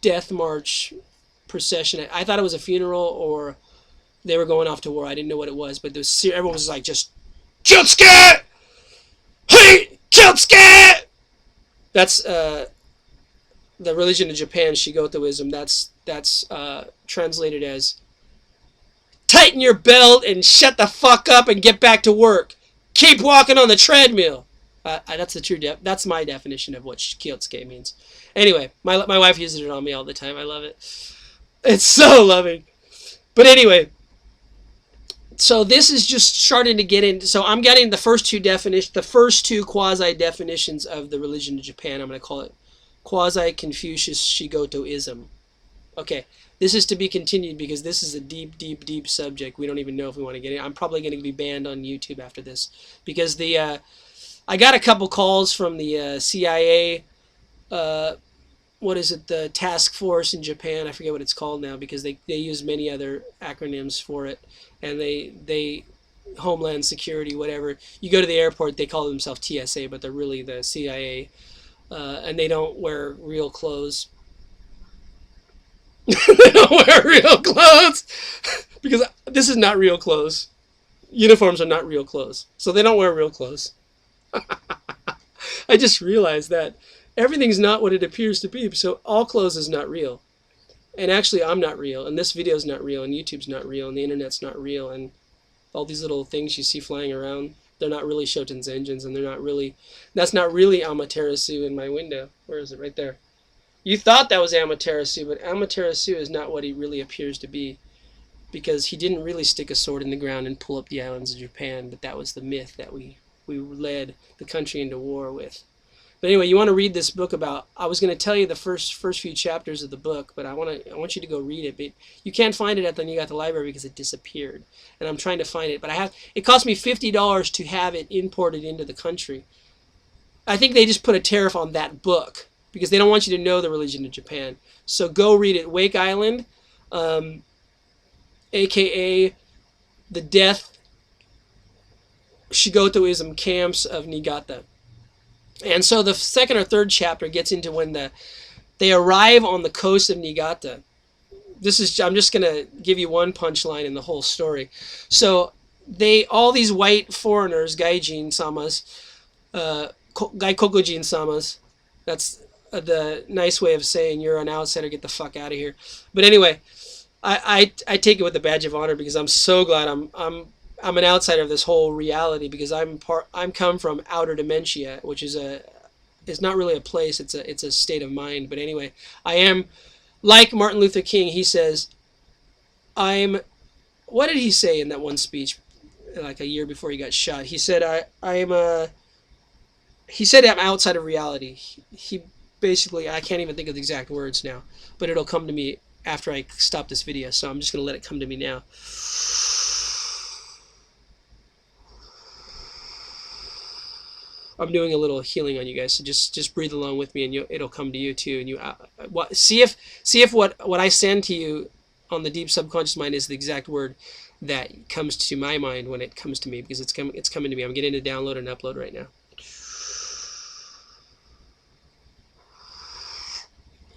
death march procession. I thought it was a funeral or they were going off to war. I didn't know what it was, but everyone was like just the religion of Japan, Shigotoism, that's translated as tighten your belt and shut the fuck up and get back to work. Keep walking on the treadmill. That's the true that's my definition of what Kyosuke means. Anyway, my wife uses it on me all the time. I love it. It's so loving. But anyway, so this is just starting to get into. So I'm getting the first two quasi definitions of the religion of Japan. I'm going to call it quasi Confucius Shigotoism. Okay, this is to be continued because this is a deep, deep, deep subject. We don't even know if we want to get it. I'm probably going to be banned on YouTube after this because I got a couple calls from the CIA. What is it? The task force in Japan. I forget what it's called now because they use many other acronyms for it, and they Homeland Security, whatever. You go to the airport, they call themselves TSA, but they're really the CIA, and they don't wear real clothes. They don't wear real clothes because this is not real clothes. Uniforms are not real clothes, so they don't wear real clothes. I just realized that everything's not what it appears to be, so all clothes is not real. And actually, I'm not real, and this video is not real, and YouTube's not real, and the internet's not real, and all these little things you see flying around, they're not really Shoten's engines, and that's not really Amaterasu in my window. Where is it? Right there. You thought that was Amaterasu, but Amaterasu is not what he really appears to be, because he didn't really stick a sword in the ground and pull up the islands of Japan, but that was the myth that we led the country into war with. But anyway, you want to read this book about. I was going to tell you the first few chapters of the book, but I want you to go read it. But you can't find it at the New Got the Library because it disappeared, and I'm trying to find it. But it cost me $50 to have it imported into the country. I think they just put a tariff on that book because they don't want you to know the religion of Japan. So go read it. Wake Island, aka the death Shigotoism camps of Niigata. And so the second or third chapter gets into when they arrive on the coast of Niigata. I'm just going to give you one punchline in the whole story. So all these white foreigners, gaijin-samas, gaikokujin-samas, that's the nice way of saying you're an outsider, get the fuck out of here. But anyway, I take it with a badge of honor because I'm so glad I'm an outsider of this whole reality because I'm come from outer dementia, which is not really a place. It's a state of mind. But anyway, I am like Martin Luther King. He says, what did he say in that one speech, like a year before he got shot? He said, I'm outside of reality. He basically, I can't even think of the exact words now, but it'll come to me after I stop this video. So I'm just gonna let it come to me now. I'm doing a little healing on you guys, so just breathe along with me, and it'll come to you too. And you see if what I send to you on the deep subconscious mind is the exact word that comes to my mind when it comes to me, because it's coming to me. I'm getting to download and upload right now.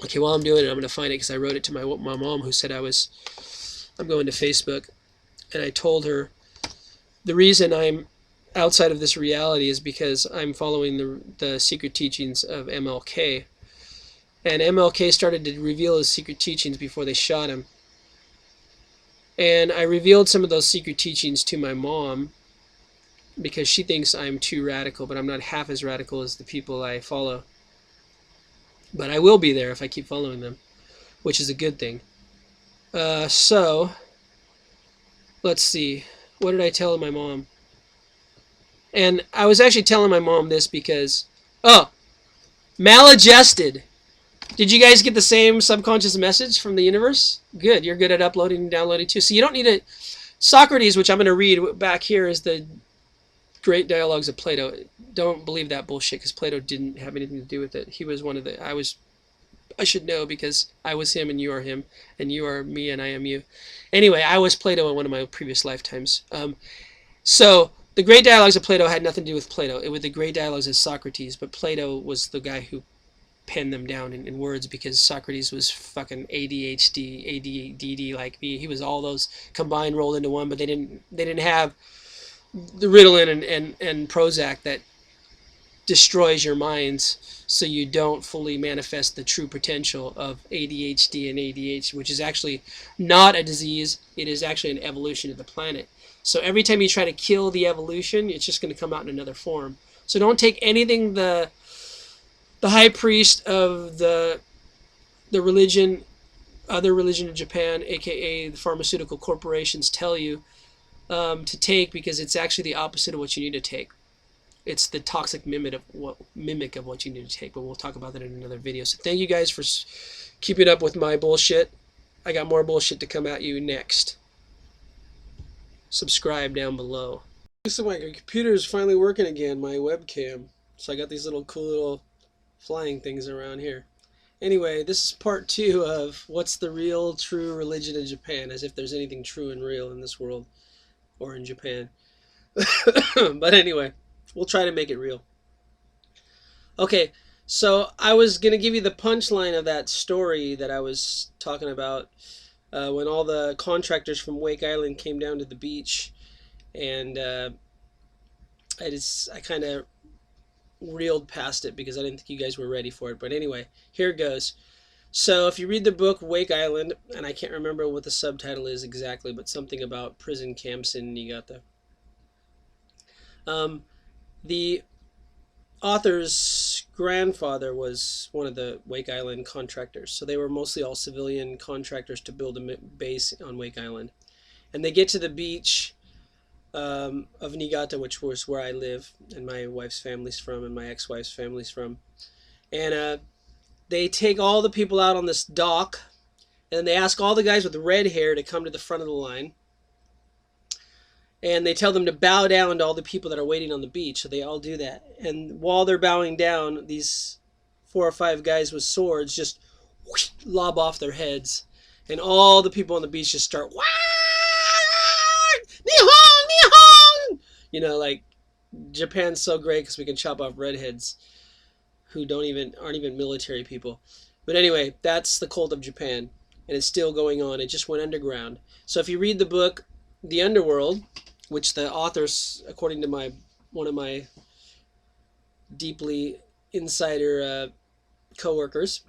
Okay, while I'm doing it, I'm going to find it because I wrote it to my mom, who said I'm going to Facebook, and I told her the reason I'm outside of this reality is because I'm following the secret teachings of MLK, and MLK started to reveal his secret teachings before they shot him, and I revealed some of those secret teachings to my mom because she thinks I'm too radical, but I'm not half as radical as the people I follow. But I will be there if I keep following them, which is a good thing. So let's see, what did I tell my mom? And I was actually telling my mom this because, maladjusted. Did you guys get the same subconscious message from the universe? Good, you're good at uploading and downloading too. So you don't need to. Socrates, which I'm going to read back here, is the Great Dialogues of Plato. Don't believe that bullshit because Plato didn't have anything to do with it. He was one of the. I should know because I was him and you are him and you are me and I am you. Anyway, I was Plato in one of my previous lifetimes. So the Great Dialogues of Plato had nothing to do with Plato. It was the Great Dialogues of Socrates, but Plato was the guy who penned them down in words because Socrates was fucking ADHD, ADD like me. He was all those combined, rolled into one, but they didn't have the Ritalin and Prozac that destroys your minds, so you don't fully manifest the true potential of ADHD and ADHD, which is actually not a disease. It is actually an evolution of the planet. So every time you try to kill the evolution, it's just going to come out in another form. So don't take anything the high priest of the religion, other religion of Japan, aka the pharmaceutical corporations, tell you to take, because it's actually the opposite of what you need to take. It's the toxic mimic of what you need to take, but we'll talk about that in another video. So thank you guys for keeping up with my bullshit. I got more bullshit to come at you next. Subscribe down below. So my computer is finally working again, my webcam. So I got these little cool little flying things around here. Anyway, this is part 2 of what's the real true religion in Japan, as if there's anything true and real in this world or in Japan. But anyway, we'll try to make it real. Okay, so I was going to give you the punchline of that story that I was talking about when all the contractors from Wake Island came down to the beach, and I kind of reeled past it because I didn't think you guys were ready for it. But anyway, here it goes. So if you read the book Wake Island, and I can't remember what the subtitle is exactly, but something about prison camps in Niigata. The author's grandfather was one of the Wake Island contractors. So they were mostly all civilian contractors to build a base on Wake Island. And they get to the beach of Niigata, which was where I live, and my wife's family's from, and my ex-wife's family's from. And they take all the people out on this dock, and they ask all the guys with red hair to come to the front of the line. And they tell them to bow down to all the people that are waiting on the beach. So they all do that. And while they're bowing down, these 4 or 5 guys with swords just whoosh, lob off their heads. And all the people on the beach just start, Wah! Nihon! Nihon! You know, like, Japan's so great because we can chop off redheads who aren't even military people. But anyway, that's the cult of Japan. And it's still going on. It just went underground. So if you read the book, The Underworld, which the authors, according to one of my deeply insider co-workers,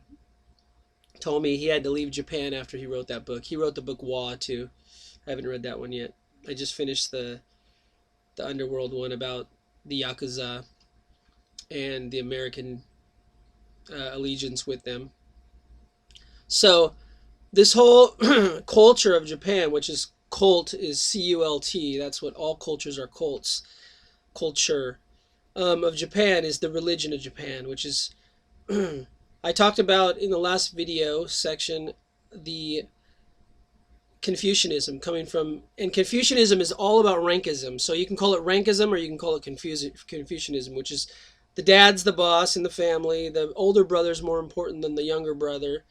told me he had to leave Japan after he wrote that book. He wrote the book Wa too. I haven't read that one yet. I just finished the Underworld one about the Yakuza and the American allegiance with them. So this whole culture of Japan, which is cult, is C-U-L-T. That's what all cultures are, cults. Culture of Japan is the religion of Japan, which is I talked about in the last video section the Confucianism coming from, and Confucianism is all about rankism. So you can call it rankism or you can call it Confucianism, which is the dad's the boss in the family. The older brother's more important than the younger brother.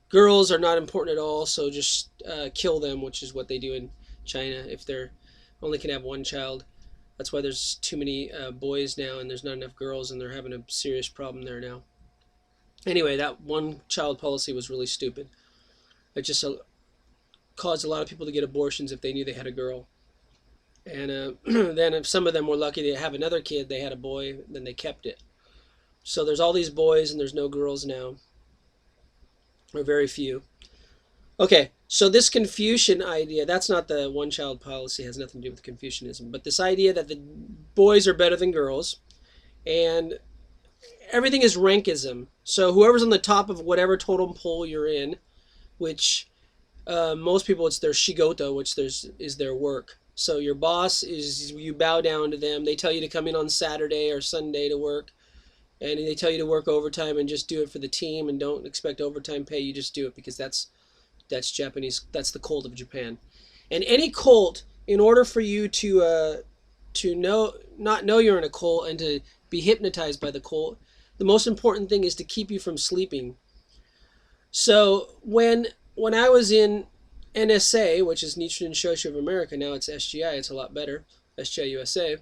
Girls are not important at all, so just kill them, which is what they do in China if they're only can have one child. That's why there's too many boys now, and there's not enough girls, and they're having a serious problem there now. Anyway, that one-child policy was really stupid. It just caused a lot of people to get abortions if they knew they had a girl. And then if some of them were lucky to have another kid, they had a boy, then they kept it. So there's all these boys, and there's no girls now. Or very few. Okay, so this Confucian idea, that's not the one-child policy, has nothing to do with Confucianism, but this idea that the boys are better than girls, and everything is rankism. So whoever's on the top of whatever totem pole you're in, which most people it's their shigoto, which is their work. So your boss is, you bow down to them. They tell you to come in on Saturday or Sunday to work. And they tell you to work overtime and just do it for the team and don't expect overtime pay. You just do it because that's Japanese. That's the cult of Japan. And any cult, in order for you to not know you're in a cult and to be hypnotized by the cult, the most important thing is to keep you from sleeping. So when I was in NSA, which is Nichiren Shoshu of America, now it's SGI, it's a lot better, SGI USA.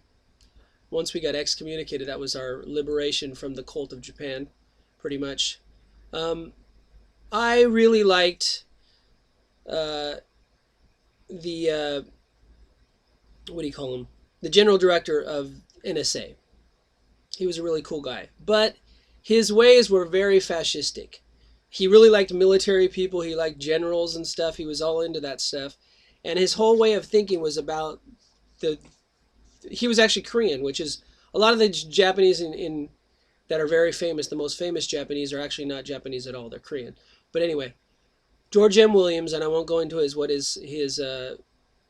Once we got excommunicated, that was our liberation from the cult of Japan, pretty much. I really liked the what do you call him? The general director of NSA. He was a really cool guy. But his ways were very fascistic. He really liked military people. He liked generals and stuff. He was all into that stuff. And his whole way of thinking was about the... He was actually Korean, which is... A lot of the Japanese in that are very famous, the most famous Japanese, are actually not Japanese at all. They're Korean. But anyway, George M. Williams, and I won't go into what his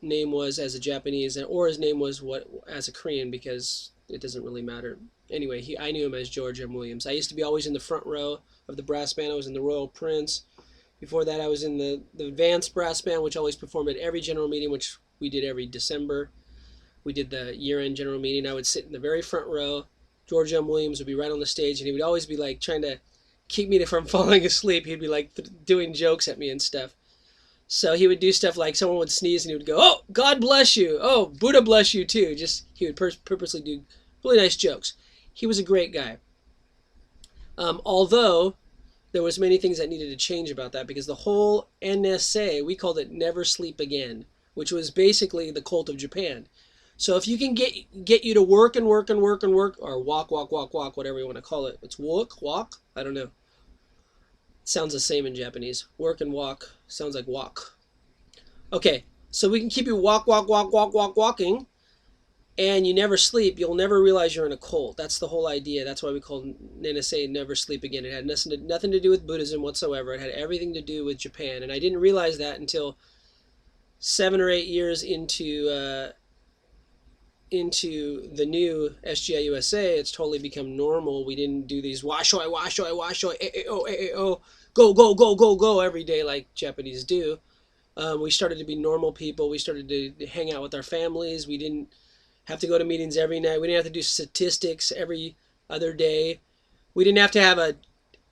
name was as a Japanese, or his name was what as a Korean, because it doesn't really matter. Anyway, I knew him as George M. Williams. I used to be always in the front row of the brass band. I was in the Royal Prince. Before that, I was in the advanced brass band, which always performed at every general meeting, which we did every December. We did the year-end general meeting. I would sit in the very front row. George M. Williams would be right on the stage, and he would always be like trying to keep me from falling asleep. He'd be like doing jokes at me and stuff. So he would do stuff like someone would sneeze and he would go, "Oh, God bless you. Oh, Buddha bless you too." Just he would purposely do really nice jokes. He was a great guy. Although there was many things that needed to change about that, because the whole NSA, we called it Never Sleep Again, which was basically the cult of Japan. So if you can get you to work and work and work and work, or walk, whatever you want to call it. It's walk? I don't know. It sounds the same in Japanese. Work and walk sounds like walk. Okay, so we can keep you walking, and you never sleep. You'll never realize you're in a cult. That's the whole idea. That's why we call NSA Never Sleep Again. It had nothing to do with Buddhism whatsoever. It had everything to do with Japan, and I didn't realize that until 7 or 8 years into the new SGI USA. It's totally become normal. We didn't do these washoi, go every day like Japanese do. We started to be normal people. We started to hang out with our families. We didn't have to go to meetings every night. We didn't have to do statistics every other day. We didn't have to have a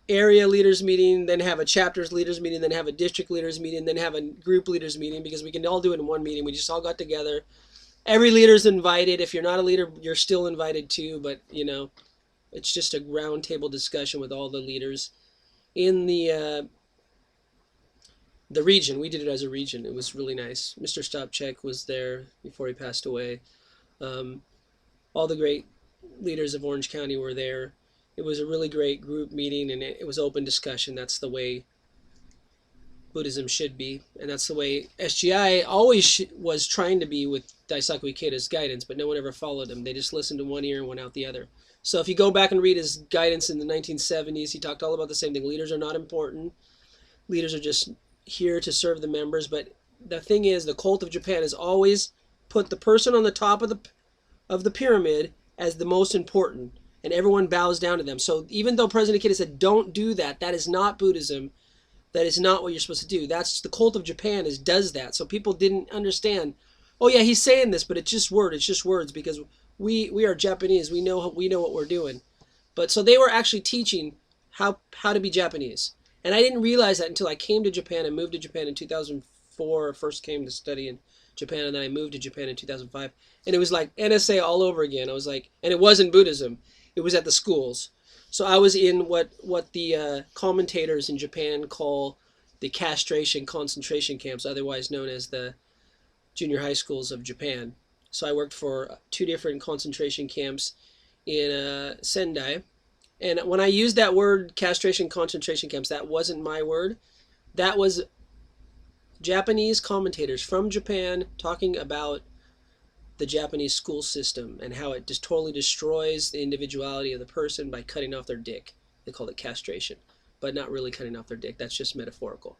area leaders meeting, then have a chapters leaders meeting, then have a district leaders meeting, then have a group leaders meeting, because we can all do it in one meeting. We just all got together. Every leader's invited. If you're not a leader, you're still invited too, but you know, it's just a round table discussion with all the leaders in the region. We did it as a region. It was really nice. Mr. Stopcheck was there before he passed away. All the great leaders of Orange County were there. It was a really great group meeting, and it was open discussion. That's the way Buddhism should be, and that's the way SGI always was trying to be with Daisaku Ikeda's guidance, but no one ever followed him. They just listened to one ear and went out the other. So if you go back and read his guidance in the 1970s, he talked all about the same thing. Leaders are not important. Leaders are just here to serve the members. But the thing is, the cult of Japan has always put the person on the top of the pyramid as the most important, and everyone bows down to them. So even though President Ikeda said, "Don't do that," that is not Buddhism. That is not what you're supposed to do. That's the cult of Japan does that. So people didn't understand. Oh yeah, he's saying this, but it's just words, because we are Japanese. We know what we're doing. But so they were actually teaching how to be Japanese. And I didn't realize that until I came to Japan and moved to Japan in 2004. I first came to study in Japan, and then I moved to Japan in 2005. And it was like NSA all over again. I was like, and it wasn't Buddhism. It was at the schools. So I was in what the commentators in Japan call the castration concentration camps, otherwise known as the junior high schools of Japan. So I worked for 2 different concentration camps in Sendai. And when I used that word, castration concentration camps, that wasn't my word. That was Japanese commentators from Japan talking about the Japanese school system and how it just totally destroys the individuality of the person by cutting off their dick. They called it castration, but not really cutting off their dick. That's just metaphorical.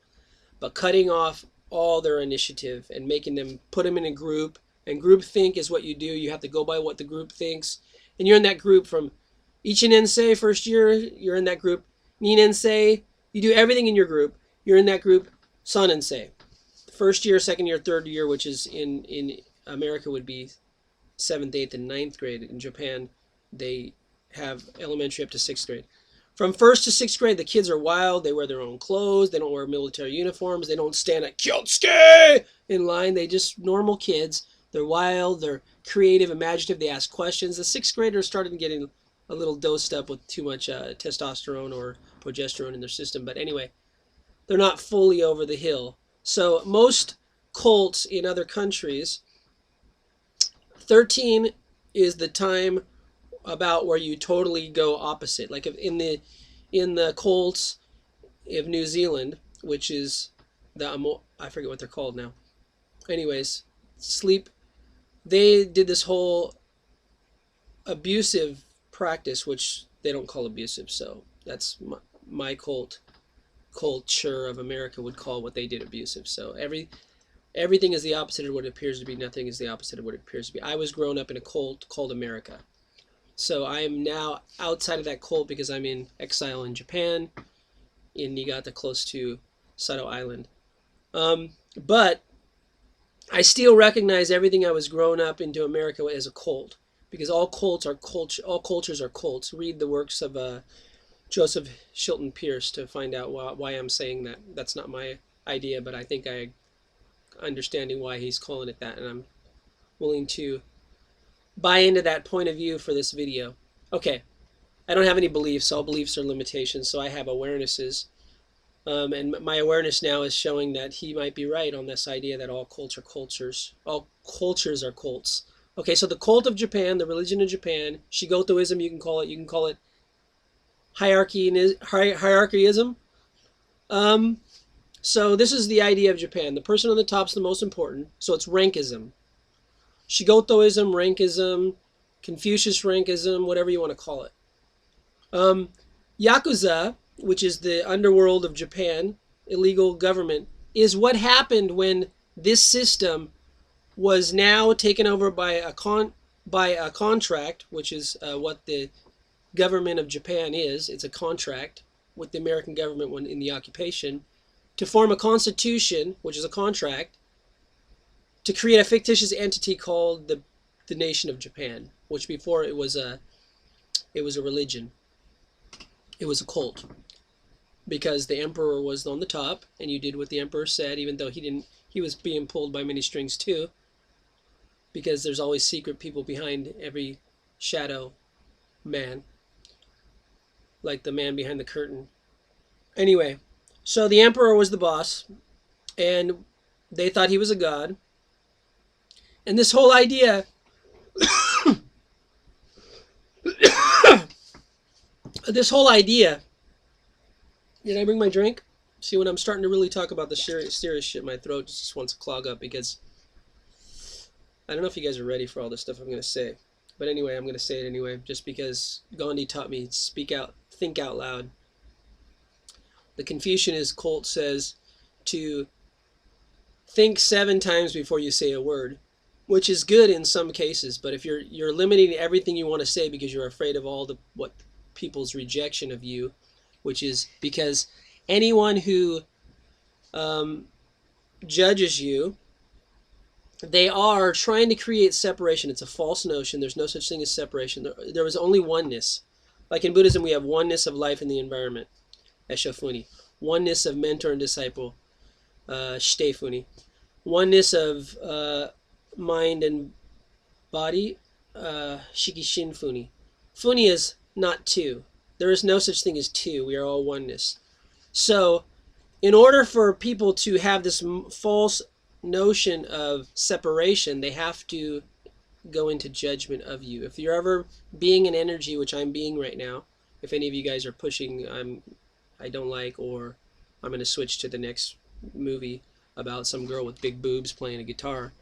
But cutting off all their initiative and making them, put them in a group, and group think is what you do. You have to go by what the group thinks. And you're in that group from Ichinensei, first year, you're in that group. Ninensei, you do everything in your group. You're in that group. Sanensei, first year, second year, third year, which is in America would be 7th, 8th, and 9th grade. In Japan, they have elementary up to 6th grade. From 1st to 6th grade, the kids are wild. They wear their own clothes. They don't wear military uniforms. They don't stand at Kyotsuke in line. They just normal kids. They're wild. They're creative, imaginative. They ask questions. The 6th graders started getting a little dosed up with too much testosterone or progesterone in their system. But anyway, they're not fully over the hill. So most cults in other countries, 13 is the time about where you totally go opposite. Like if in the cults of New Zealand, which is I forget what they're called now. Anyways, sleep. They did this whole abusive practice, which they don't call abusive. So that's my culture of America would call what they did abusive. So everything is the opposite of what it appears to be. Nothing is the opposite of what it appears to be. I was grown up in a cult called America. So I am now outside of that cult because I'm in exile in Japan, in Niigata, close to Sado Island. But I still recognize everything I was grown up into America as a cult, because all cults are all cultures are cults. Read the works of Joseph Chilton Pierce to find out why I'm saying that. That's not my idea, but I think I understanding why he's calling it that, and I'm willing to buy into that point of view for this video. Okay, I don't have any beliefs. All beliefs are limitations, so I have awarenesses. And my awareness now is showing that he might be right on this idea that all cults are cultures. All cultures are cults. Okay, so the cult of Japan, the religion of Japan, Shigotoism, you can call it hierarchyism. So this is the idea of Japan. The person on the top is the most important, so it's rankism. Shigotoism, rankism, Confucius rankism, whatever you want to call it. Yakuza, which is the underworld of Japan, illegal government, is what happened when this system was now taken over by a contract, which is what the government of Japan is. It's a contract with the American government when in the occupation to form a constitution, which is a contract, to create a fictitious entity called the nation of Japan, which before it was a religion. It was a cult, because the emperor was on the top, and you did what the emperor said, even though he was being pulled by many strings too, because there's always secret people behind every shadow man, like the man behind the curtain. Anyway, so the emperor was the boss, and they thought he was a god. And this whole idea did I bring my drink? See, when I'm starting to really talk about the serious shit, my throat just wants to clog up, because I don't know if you guys are ready for all this stuff I'm going to say. But anyway, I'm going to say it anyway, just because Gandhi taught me speak out, think out loud. The Confucianist cult says to think 7 times before you say a word, which is good in some cases, but if you're limiting everything you want to say because you're afraid of what people's rejection of you, which is because anyone who judges you, they are trying to create separation. It's a false notion. There's no such thing as separation. There was only oneness. Like in Buddhism, we have oneness of life and the environment, Eshofuni. Oneness of mentor and disciple, Shitefuni. Oneness of mind and body, Shikishinfuni. Funi is not two. There is no such thing as two. We are all oneness. So in order for people to have this false notion of separation, they have to go into judgment of you. If you're ever being an energy, which I'm being right now, if any of you guys are pushing I don't like, or I'm going to switch to the next movie about some girl with big boobs playing a guitar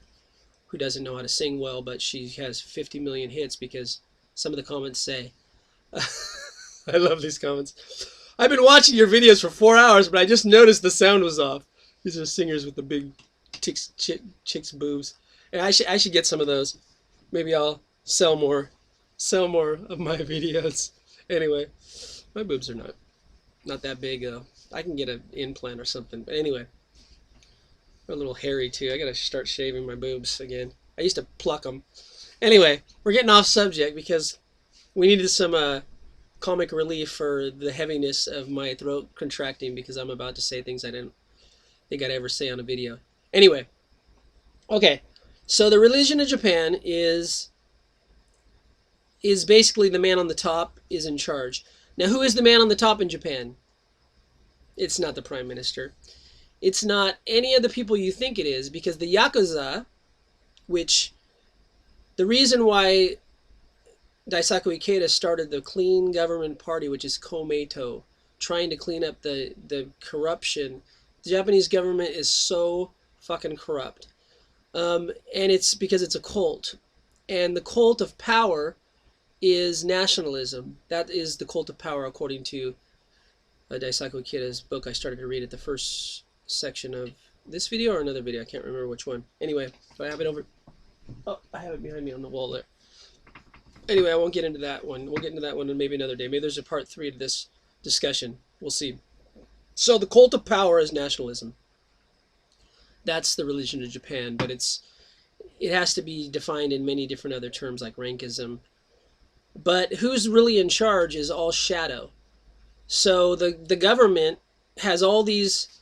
who doesn't know how to sing well, but she has 50 million hits because some of the comments say, I love these comments. I've been watching your videos for 4 hours, but I just noticed the sound was off. These are singers with the big chicks boobs. And I should get some of those. Maybe I'll sell more of my videos. Anyway, my boobs are not that big though. I can get an implant or something. But anyway, they're a little hairy too. I gotta start shaving my boobs again. I used to pluck them. Anyway, we're getting off subject because we needed some comic relief for the heaviness of my throat contracting, because I'm about to say things I didn't think I'd ever say on a video. Anyway, okay, so the religion of Japan is basically the man on the top is in charge. Now, who is the man on the top in Japan? It's not the prime minister. It's not any of the people you think it is, because the Yakuza, which the reason why Daisaku Ikeda started the Clean Government Party, which is Komeito, trying to clean up the corruption. The Japanese government is so fucking corrupt. And it's because it's a cult. And the cult of power is nationalism. That is the cult of power, according to Daisaku Ikeda's book I started to read at the first section of this video or another video. I can't remember which one. Anyway, I have it over. Oh, I have it behind me on the wall there. Anyway, I won't get into that one. We'll get into that one maybe another day. Maybe there's a part 3 to this discussion. We'll see. So the cult of power is nationalism. That's the religion of Japan, but it has to be defined in many different other terms like rankism. But who's really in charge is all shadow. So the government has all these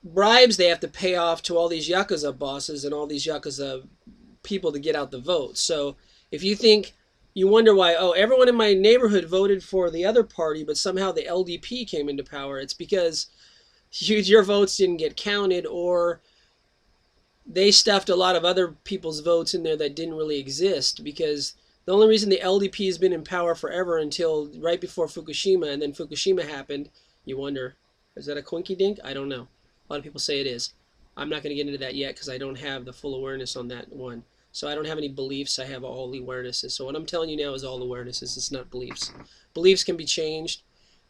bribes they have to pay off to all these Yakuza bosses and all these Yakuza people to get out the vote. So if you wonder why, oh, everyone in my neighborhood voted for the other party, but somehow the LDP came into power, it's because your votes didn't get counted, or they stuffed a lot of other people's votes in there that didn't really exist. Because the only reason the LDP has been in power forever until right before Fukushima, and then Fukushima happened, you wonder, is that a coinky dink? I don't know. A lot of people say it is. I'm not going to get into that yet because I don't have the full awareness on that one. So I don't have any beliefs. I have all the awarenesses. So what I'm telling you now is all awarenesses. It's not beliefs. Beliefs can be changed.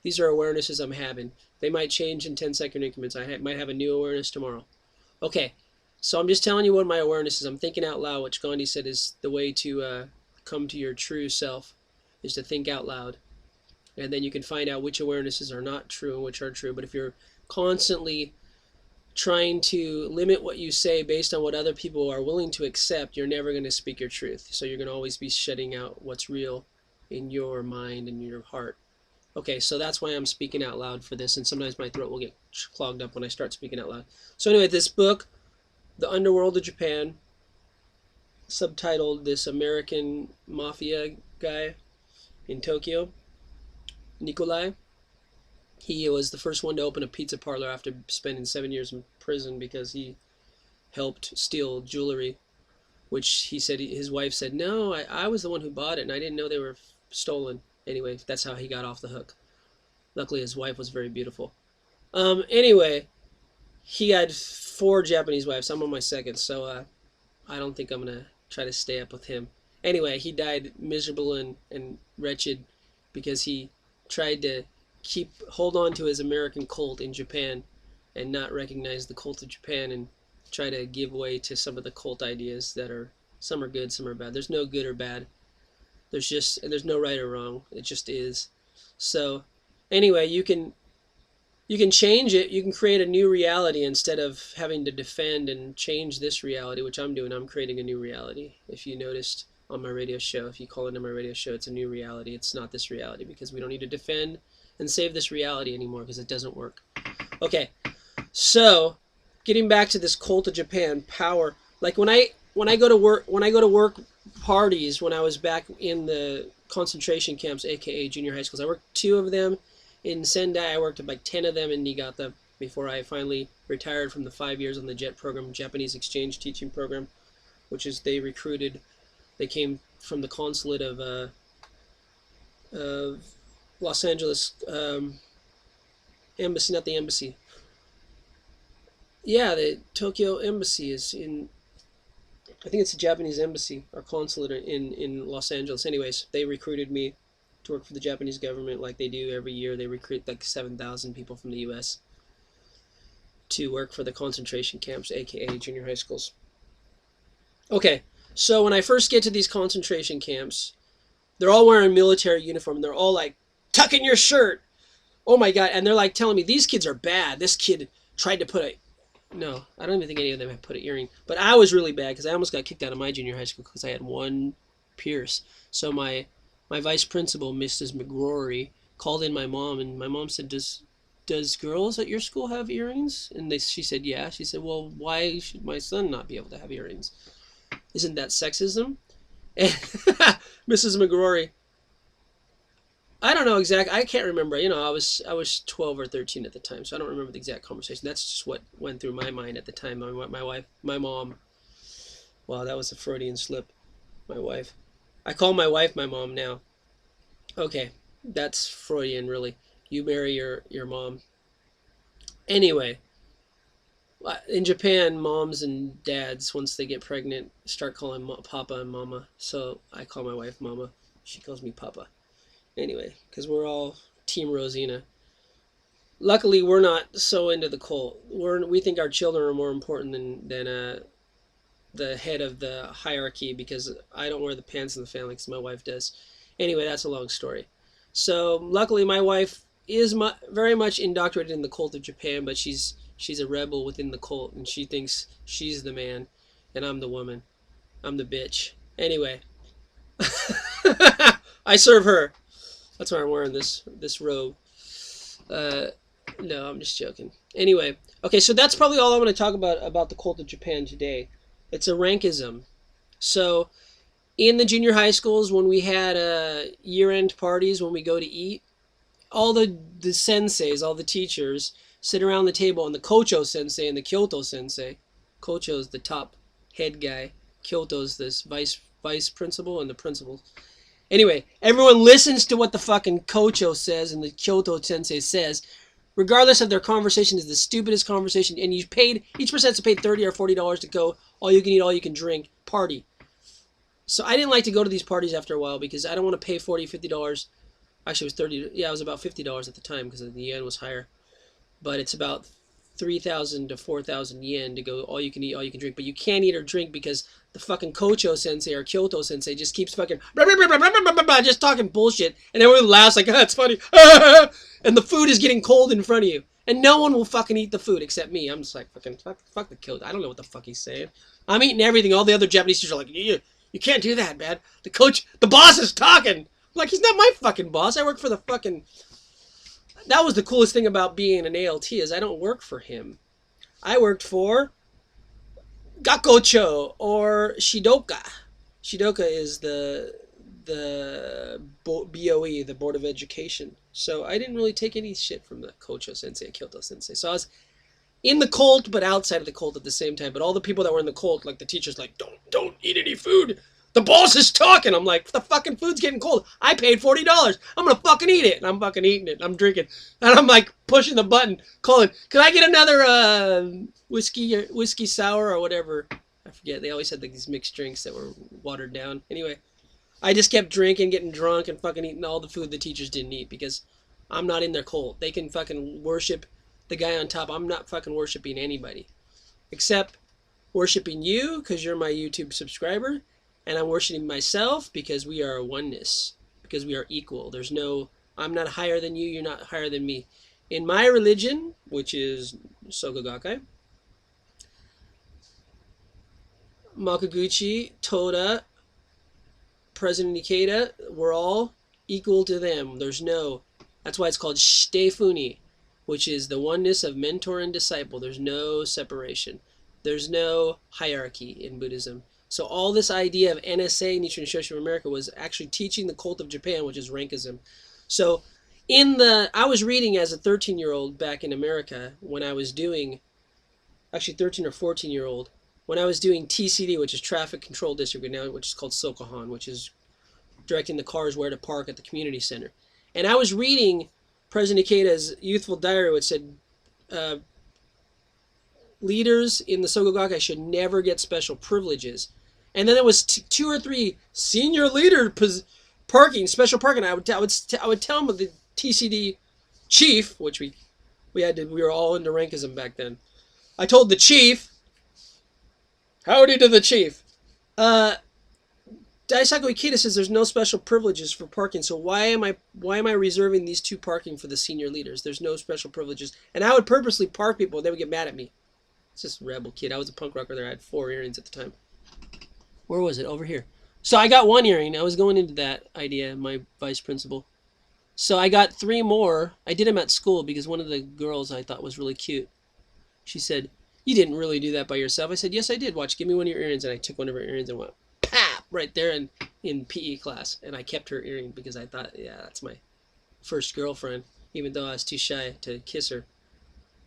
These are awarenesses I'm having. They might change in 10-second increments. I might have a new awareness tomorrow. Okay, so I'm just telling you what my awareness is. I'm thinking out loud, which Gandhi said is the way to come to your true self, is to think out loud. And then you can find out which awarenesses are not true and which are true. But if you're constantly trying to limit what you say based on what other people are willing to accept, you're never going to speak your truth. So you're going to always be shutting out what's real in your mind and your heart. Okay, so that's why I'm speaking out loud for this, and sometimes my throat will get clogged up when I start speaking out loud. So anyway, this book, The Underworld of Japan, subtitled This American Mafia Guy in Tokyo, Nikolai. He was the first one to open a pizza parlor after spending 7 years in prison because he helped steal jewelry, which he said, his wife said, no, I was the one who bought it and I didn't know they were stolen. Anyway, that's how he got off the hook. Luckily, his wife was very beautiful. Anyway, he had 4 Japanese wives. I'm on my 2nd, so I don't think I'm going to try to stay up with him. Anyway, he died miserable and wretched because he tried to hold on to his American cult in Japan and not recognize the cult of Japan and try to give way to some of the cult ideas that are, some are good, some are bad. There's no good or bad. There's no right or wrong. It just is. So anyway, you can change it. You can create a new reality instead of having to defend and change this reality, which I'm doing. I'm creating a new reality. If you noticed on my radio show, if you call into my radio show, it's a new reality. It's not this reality because we don't need to defend and save this reality anymore because it doesn't work. Okay, so getting back to this cult of Japan power, like when I go to work parties, when I was back in the concentration camps, aka junior high schools, I worked 2 of them in Sendai. I worked at like 10 of them in Niigata before I finally retired from the 5 years on the JET program, Japanese exchange teaching program, which is they came from the consulate of Los Angeles embassy, not the embassy. Yeah, the Tokyo embassy is in, I think it's the Japanese embassy or consulate in Los Angeles. Anyways, they recruited me to work for the Japanese government like they do every year. They recruit like 7,000 people from the U.S. to work for the concentration camps, aka junior high schools. Okay, so when I first get to these concentration camps, they're all wearing military uniform. And they're all like, tuck in your shirt. Oh my God. And they're like telling me, these kids are bad. This kid tried to put no, I don't even think any of them have put an earring. But I was really bad because I almost got kicked out of my junior high school because I had 1 pierce. So my vice principal, Mrs. McGrory, called in my mom, and my mom said, does girls at your school have earrings? And she said, yeah. She said, well, why should my son not be able to have earrings? Isn't that sexism? And Mrs. McGrory, I don't know exactly. I can't remember. You know, I was 12 or 13 at the time, so I don't remember the exact conversation. That's just what went through my mind at the time. My mom. Wow, that was a Freudian slip. My wife. I call my wife my mom now. Okay, that's Freudian, really. You marry your mom. Anyway, in Japan, moms and dads, once they get pregnant, start calling Papa and Mama. So I call my wife Mama. She calls me Papa. Anyway, because we're all Team Rosina. Luckily, we're not so into the cult. We think our children are more important than the head of the hierarchy, because I don't wear the pants in the family because my wife does. Anyway, that's a long story. So luckily, my wife is very much indoctrinated in the cult of Japan, but she's a rebel within the cult, and she thinks she's the man, and I'm the woman. I'm the bitch. Anyway, I serve her. That's why I'm wearing this robe. No, I'm just joking. Anyway, okay, so that's probably all I'm going to talk about the cult of Japan today. It's a rankism. So in the junior high schools, when we had year-end parties, when we go to eat, all the senseis, all the teachers, sit around the table, and the Kocho sensei and the Kyoto sensei. Kocho's the top head guy. Kyoto's this vice principal, and the principal. Anyway, everyone listens to what the fucking Kocho says and the Kyoto sensei says, regardless of their conversation is the stupidest conversation, and each person's paid $30 or $40 to go all you can eat, all you can drink party. So I didn't like to go to these parties after a while because I don't want to pay $40, $50. Actually, it was 30. Yeah, it was about $50 at the time because the yen was higher. But it's about 3,000 to 4,000 yen to go all you can eat, all you can drink. But you can't eat or drink because the fucking Kocho sensei or Kyoto sensei just keeps fucking just talking bullshit, and everyone laughs like, it's funny. And the food is getting cold in front of you, and no one will fucking eat the food except me. I'm just like, fucking fuck the Kyoto. I don't know what the fuck he's saying. I'm eating everything. All the other Japanese teachers are like, you can't do that, man. The boss is talking. I'm like, he's not my fucking boss. I work for the fucking... That was the coolest thing about being an ALT, is I don't work for him. I worked for Gakocho or Shidoka. Shidoka is the BOE, the Board of Education. So I didn't really take any shit from the Kocho sensei and Kyoto sensei. So I was in the cult, but outside of the cult at the same time. But all the people that were in the cult, like the teachers, like, don't eat any food. The boss is talking. I'm like, the fucking food's getting cold. I paid $40. I'm gonna fucking eat it. And I'm fucking eating it. I'm drinking. And I'm like pushing the button, calling, can I get another whiskey sour or whatever? I forget. They always had like these mixed drinks that were watered down. Anyway, I just kept drinking, getting drunk, and fucking eating all the food the teachers didn't eat because I'm not in their cult. They can fucking worship the guy on top. I'm not fucking worshiping anybody. Except worshiping you because you're my YouTube subscriber. And I'm worshiping myself because we are a oneness. Because we are equal. There's no, I'm not higher than you, you're not higher than me. In my religion, which is Soka Gakkai, Makaguchi, Toda, President Ikeda, we're all equal to them. There's no, that's why it's called Shitefuni, which is the oneness of mentor and disciple. There's no separation. There's no hierarchy in Buddhism. So all this idea of NSA, Nichiren Shoshu America, was actually teaching the cult of Japan, which is rankism. So I was reading as a 13-year-old back in America when I was doing, actually 13 or 14-year-old, when I was doing TCD, which is Traffic Control District, now which is called Sokohan, which is directing the cars where to park at the community center. And I was reading President Ikeda's youthful diary, which said, leaders in the Soka Gakkai should never get special privileges. And then there was 2 or 3 senior leader special parking. I would tell them the TCD chief, which we were all into rankism back then. I told the chief, howdy to the chief. Daisaku Ikeda says there's no special privileges for parking, so why am I reserving these 2 parking for the senior leaders? There's no special privileges. And I would purposely park people, and they would get mad at me. It's just a rebel kid. I was a punk rocker there. I had 4 earrings at the time. Where was it? Over here. So I got 1 earring. I was going into that idea, my vice principal. So I got 3 more. I did them at school because one of the girls I thought was really cute. She said, you didn't really do that by yourself. I said, yes, I did. Watch, give me one of your earrings. And I took one of her earrings and went, pap, right there in PE class. And I kept her earring because I thought, yeah, that's my first girlfriend, even though I was too shy to kiss her.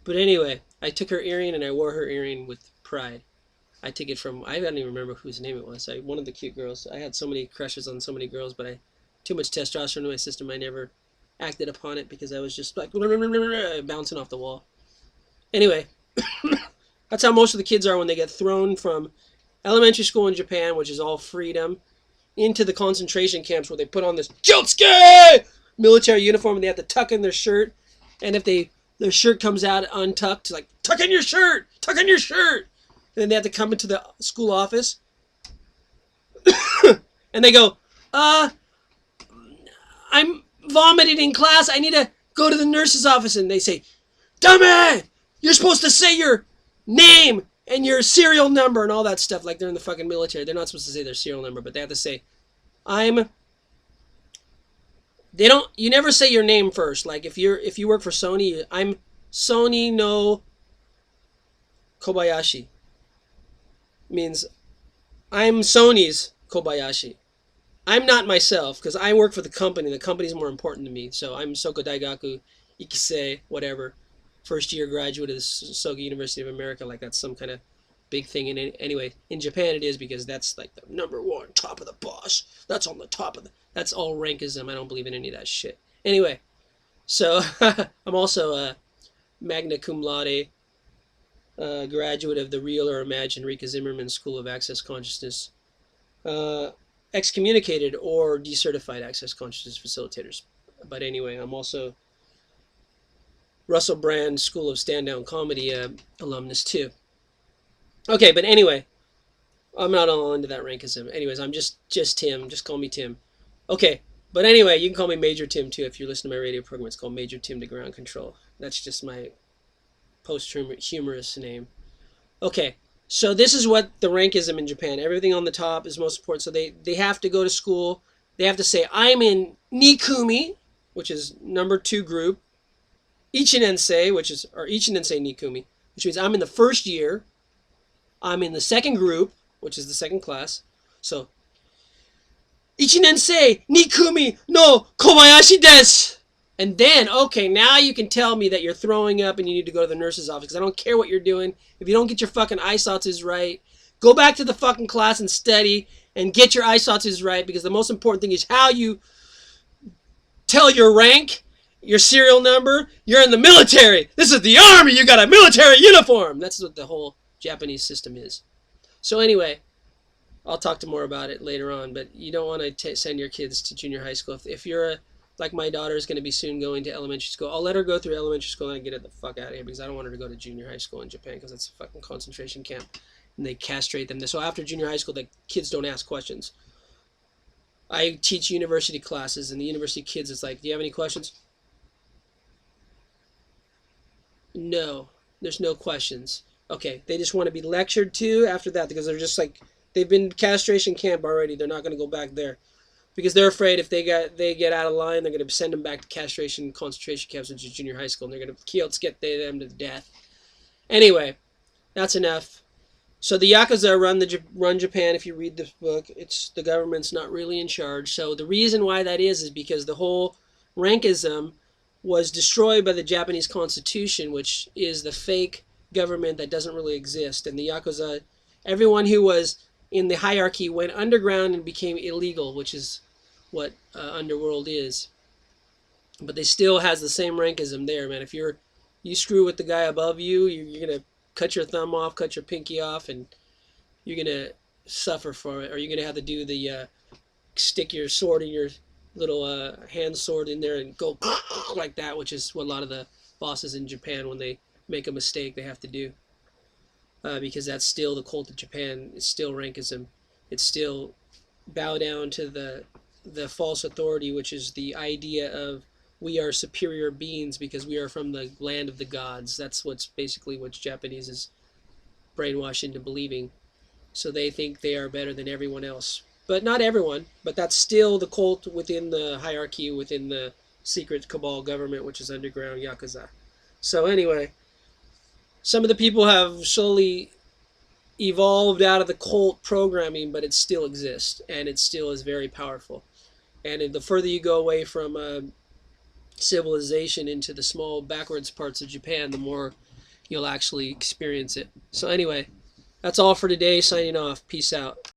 But anyway, I took her earring and I wore her earring with pride. I took it from, I don't even remember whose name it was. One of the cute girls. I had so many crushes on so many girls, but too much testosterone in my system. I never acted upon it because I was just like bouncing off the wall. Anyway, that's how most of the kids are when they get thrown from elementary school in Japan, which is all freedom, into the concentration camps where they put on this Jotsuke military uniform and they have to tuck in their shirt. And if their shirt comes out untucked, like, tuck in your shirt, tuck in your shirt. And then they have to come into the school office. And they go, I'm vomiting in class. I need to go to the nurse's office. And they say, dummy, you're supposed to say your name and your serial number and all that stuff, like they're in the fucking military. They're not supposed to say their serial number, but they have to say, you never say your name first. Like if you work for Sony, I'm Sony no Kobayashi. Means I'm Sony's Kobayashi. I'm not myself because I work for the company. The company's more important to me. So I'm Soko Daigaku Ikisei, whatever. First year graduate of the Soga University of America. Like that's some kind of big thing. And anyway, in Japan it is because that's like the number one, top of the boss. That's on the top of that's all rankism. I don't believe in any of that shit. Anyway, so I'm also a magna cum laude graduate of the Real or Imagined Rika Zimmerman School of Access Consciousness. Excommunicated or decertified access consciousness facilitators. But anyway, I'm also Russell Brand School of Stand Down Comedy alumnus too. Okay, but anyway, I'm not all into that rankism. Anyways, I'm just Tim. Just call me Tim. Okay, but anyway, you can call me Major Tim too if you listen to my radio program. It's called Major Tim to Ground Control. That's just my post-humorous name. Okay, so this is what the rankism in Japan. Everything on the top is most important. So they have to go to school. They have to say, I'm in Nikumi, which is number 2 group. Ichinensei, Ichinensei Nikumi, which means I'm in the first year. I'm in the second group, which is the second class. So, Ichinensei Nikumi no Kobayashi desu. And then, okay, now you can tell me that you're throwing up and you need to go to the nurse's office because I don't care what you're doing. If you don't get your fucking ISOTs right, go back to the fucking class and study and get your ISOTs right because the most important thing is how you tell your rank, your serial number. You're in the military. This is the army. You got a military uniform. That's what the whole Japanese system is. So anyway, I'll talk to more about it later on, but you don't want to send your kids to junior high school. If you're like my daughter is going to be soon going to elementary school, I'll let her go through elementary school and get her the fuck out of here because I don't want her to go to junior high school in Japan because it's a fucking concentration camp and they castrate them. So after junior high school, the kids don't ask questions. I teach university classes and the university kids, it's like, do you have any questions? No, there's no questions. Okay, they just want to be lectured to after that because they're just like, they've been castration camp already. They're not going to go back there. Because they're afraid if they get out of line, they're going to send them back to castration concentration camps, which is junior high school, and they're going to get them to death. Anyway, that's enough. So the Yakuza run Japan. If you read this book, the government's not really in charge. So the reason why that is because the whole rankism was destroyed by the Japanese Constitution, which is the fake government that doesn't really exist. And the Yakuza, everyone who was in the hierarchy went underground and became illegal, which is what underworld is. But they still has the same rankism there, man. If you screw with the guy above you, you're gonna cut your thumb off, cut your pinky off, and you're gonna suffer for it. Or you're gonna have to do the stick your sword in your little hand sword in there and go like that, which is what a lot of the bosses in Japan, when they make a mistake, they have to do. Because that's still the cult of Japan. It's still rankism. It's still bow down to the false authority, which is the idea of we are superior beings because we are from the land of the gods. That's basically what Japanese is brainwashed into believing. So they think they are better than everyone else. But not everyone. But that's still the cult within the hierarchy, within the secret cabal government, which is underground Yakuza. So anyway, some of the people have slowly evolved out of the cult programming, but it still exists, and it still is very powerful. And the further you go away from civilization into the small backwards parts of Japan, the more you'll actually experience it. So anyway, That's all for today. Signing off. Peace out.